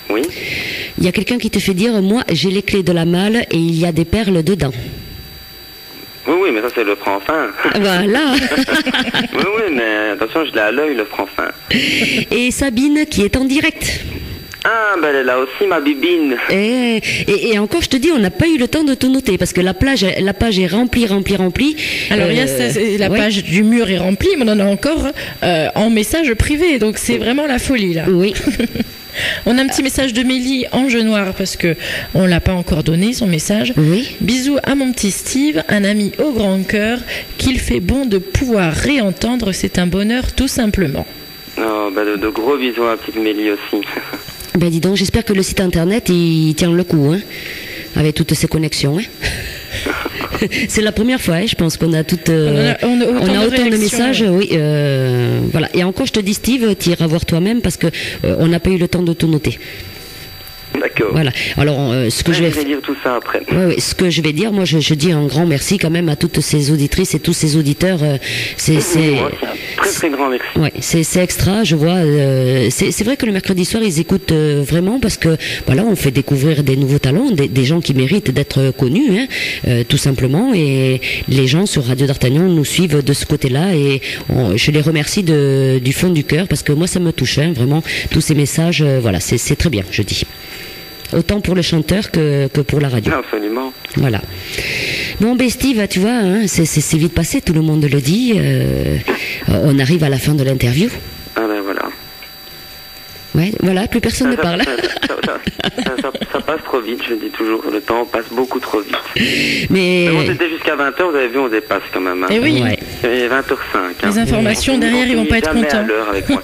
Oui. Il y a quelqu'un qui te fait dire, moi j'ai les clés de la malle et il y a des perles dedans. Oui, mais ça c'est le franc-fin. Voilà. oui, mais attention, je l'ai à l'œil, le franc-fin. Et Sabine qui est en direct. Ah, ben elle est là aussi, ma bibine. Et encore, je te dis, on n'a pas eu le temps de tout noter parce que la page est remplie. Alors, il y a la page du mur est remplie, mais on en a encore en message privé. Donc, c'est vraiment la folie, là. Oui. On a un petit message de Mélie en jeu noir parce que on l'a pas encore donné son message. Oui. Bisous à mon petit Steve, un ami au grand cœur qu'il fait bon de pouvoir réentendre. C'est un bonheur tout simplement. Oh, ben de gros bisous à petite Mélie aussi. Ben dis donc, j'espère que le site internet il tient le coup, hein, avec toutes ces connexions. Hein. C'est la première fois, hein, je pense qu'on a toutes, on a autant de messages, oui. Voilà. Et encore, je te dis, Steve, tu iras voir toi-même parce que on n'a pas eu le temps de tout noter. D'accord. Voilà. Alors, ce que je vais dire tout ça après. Oui, ce que je vais dire, moi, je dis un grand merci quand même à toutes ces auditrices et tous ces auditeurs. C'est un très grand merci. Ouais, c'est extra. Je vois. C'est vrai que le mercredi soir, ils écoutent vraiment parce que voilà, on fait découvrir des nouveaux talents, des gens qui méritent d'être connus, hein, tout simplement. Et les gens sur Radio d'Artagnan nous suivent de ce côté-là et je les remercie du fond du cœur parce que moi, ça me touche, hein, vraiment. Tous ces messages, voilà, c'est très bien, je dis. Autant pour le chanteur que pour la radio. Absolument. Voilà. Bon, ben Steve, tu vois, hein, c'est vite passé, tout le monde le dit. On arrive à la fin de l'interview. Ah ben voilà. Ouais, voilà, plus personne ne parle. Ça passe trop vite, je dis toujours, le temps passe beaucoup trop vite. Mais bon, c'était jusqu'à 20h, vous avez vu, on dépasse quand même. Hein. Et oui. Ouais. Et 20h05. Hein. Les informations derrière, ils vont pas être contents. À l'heure avec moi.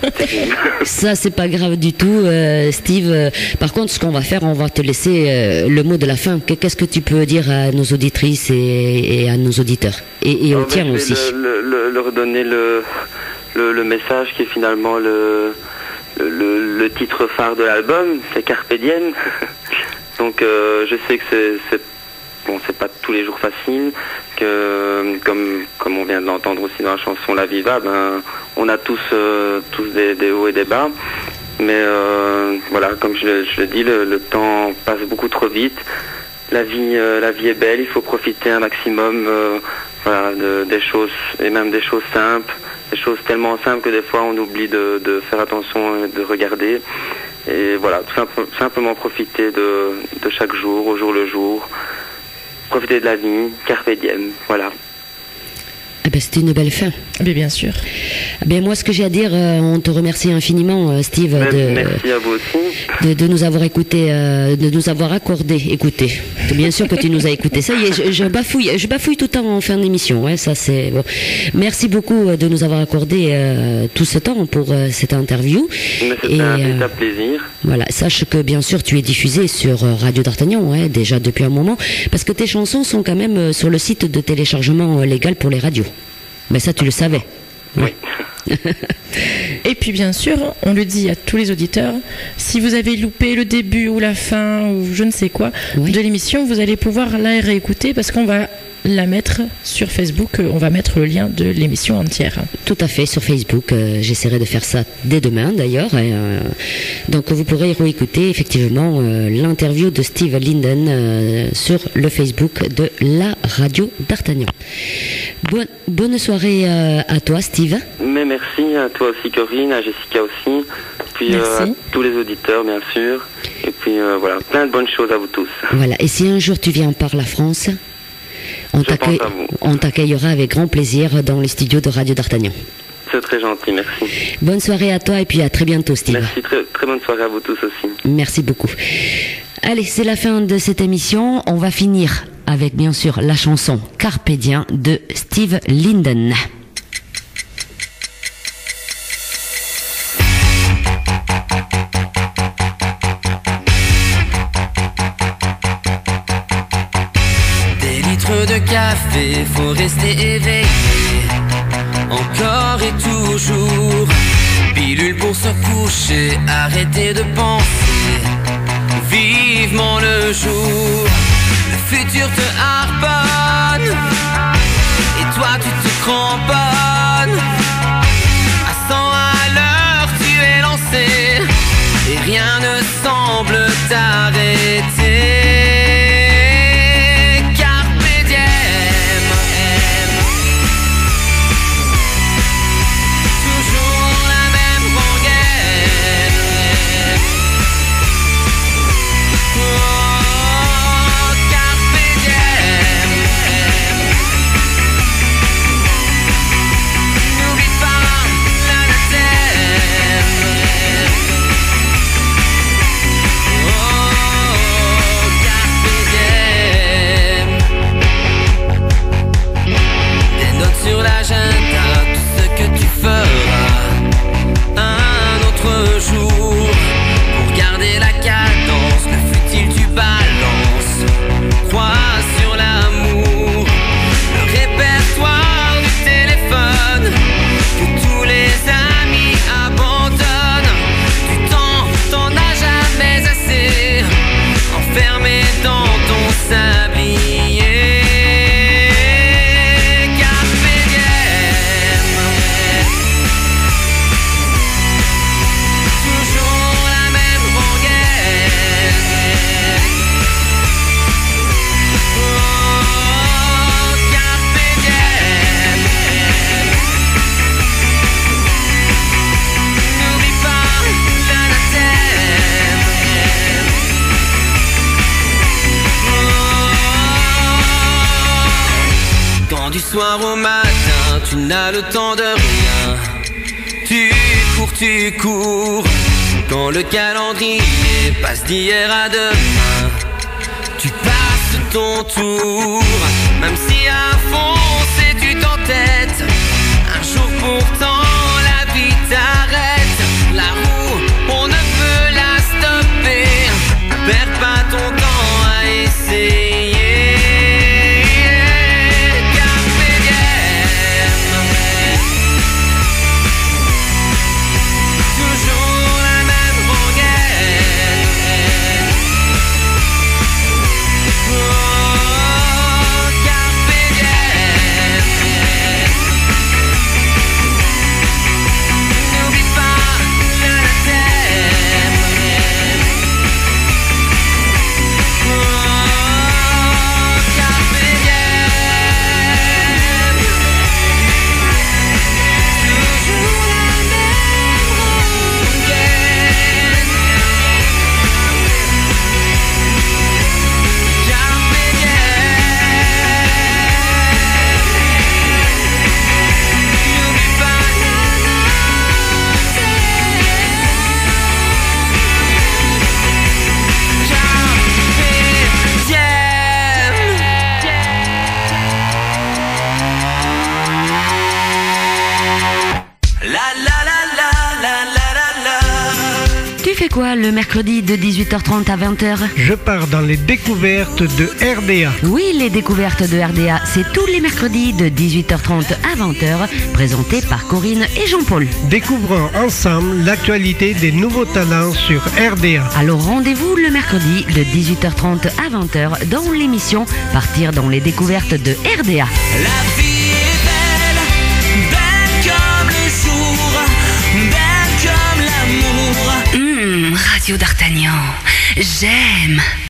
ça, c'est pas grave du tout, Steve. Par contre, ce qu'on va faire, on va te laisser le mot de la fin. Qu'est-ce que tu peux dire à nos auditrices et à nos auditeurs et aux tiens aussi. Leur donner le message qui est finalement le titre phare de l'album, c'est Carpe Diem. Donc je sais que c'est pas tous les jours facile, que comme on vient de l'entendre aussi dans la chanson La Viva, ben on a tous des hauts et des bas. Mais voilà, comme je le dis, le temps passe beaucoup trop vite. La vie est belle, il faut profiter un maximum voilà, des choses, et même des choses simples. Des choses tellement simples que des fois on oublie de faire attention et de regarder. Et voilà, tout simplement profiter de chaque jour, au jour le jour. Profiter de la vie, carpe diem, voilà. Eh ben, c'était une belle fin. Mais bien sûr. Ben, moi, ce que j'ai à dire, on te remercie infiniment, Steve, merci à vous aussi. De nous avoir écouté, de nous avoir accordé écouter. Bien sûr que tu nous as écouté. Ça y est, je bafouille tout le temps en fin d'émission. Ouais, ça c'est bon. Merci beaucoup de nous avoir accordé tout ce temps pour cette interview. C'était un véritable plaisir. Voilà, sache que bien sûr tu es diffusé sur Radio d'Artagnan, ouais, déjà depuis un moment, parce que tes chansons sont quand même sur le site de téléchargement légal pour les radios. Mais ça, tu le savais. Oui. Et puis bien sûr, on le dit à tous les auditeurs, si vous avez loupé le début ou la fin ou je ne sais quoi de l'émission, vous allez pouvoir la réécouter parce qu'on va la mettre sur Facebook, on va mettre le lien de l'émission entière. Tout à fait, sur Facebook, j'essaierai de faire ça dès demain d'ailleurs. Donc vous pourrez réécouter effectivement l'interview de Steve Linden sur le Facebook de la Radio d'Artagnan. Bonne soirée à toi, Steve. Mais merci à toi aussi, Corinne, à Jessica aussi, puis à tous les auditeurs bien sûr, et puis voilà, plein de bonnes choses à vous tous. Voilà, et si un jour tu viens par la France, on t'accueillera avec grand plaisir dans les studios de Radio d'Artagnan. C'est très gentil, merci. Bonne soirée à toi et puis à très bientôt, Steve. Merci, très bonne soirée à vous tous aussi. Merci beaucoup. Allez, c'est la fin de cette émission. On va finir avec bien sûr la chanson Carpe Diem de Steve Linden. De café, faut rester éveillé encore et toujours. Pilule pour se coucher, arrêter de penser vivement le jour. Le futur te harponne et toi tu te cramponnes. À 100 à l'heure tu es lancé et rien ne semble t'arrêter. quand du soir au matin, tu n'as le temps de rien. Tu cours, quand le calendrier passe d'hier à demain. Tu passes ton tour, même si à fond c'est tu t'entêtes. Un jour pourtant la vie t'arrête. La roue, on ne peut la stopper. Perds pas ton temps à essayer. Tu fais quoi le mercredi de 18h30 à 20h? Je pars dans les découvertes de RDA. Oui, les découvertes de RDA, c'est tous les mercredis de 18h30 à 20h, présenté par Corinne et Jean-Paul. Découvrons ensemble l'actualité des nouveaux talents sur RDA. Alors rendez-vous le mercredi de 18h30 à 20h dans l'émission Partir dans les découvertes de RDA. La vie est belle, belle comme le jour, belle comme l'amour. Radio d'Artagnan, j'aime.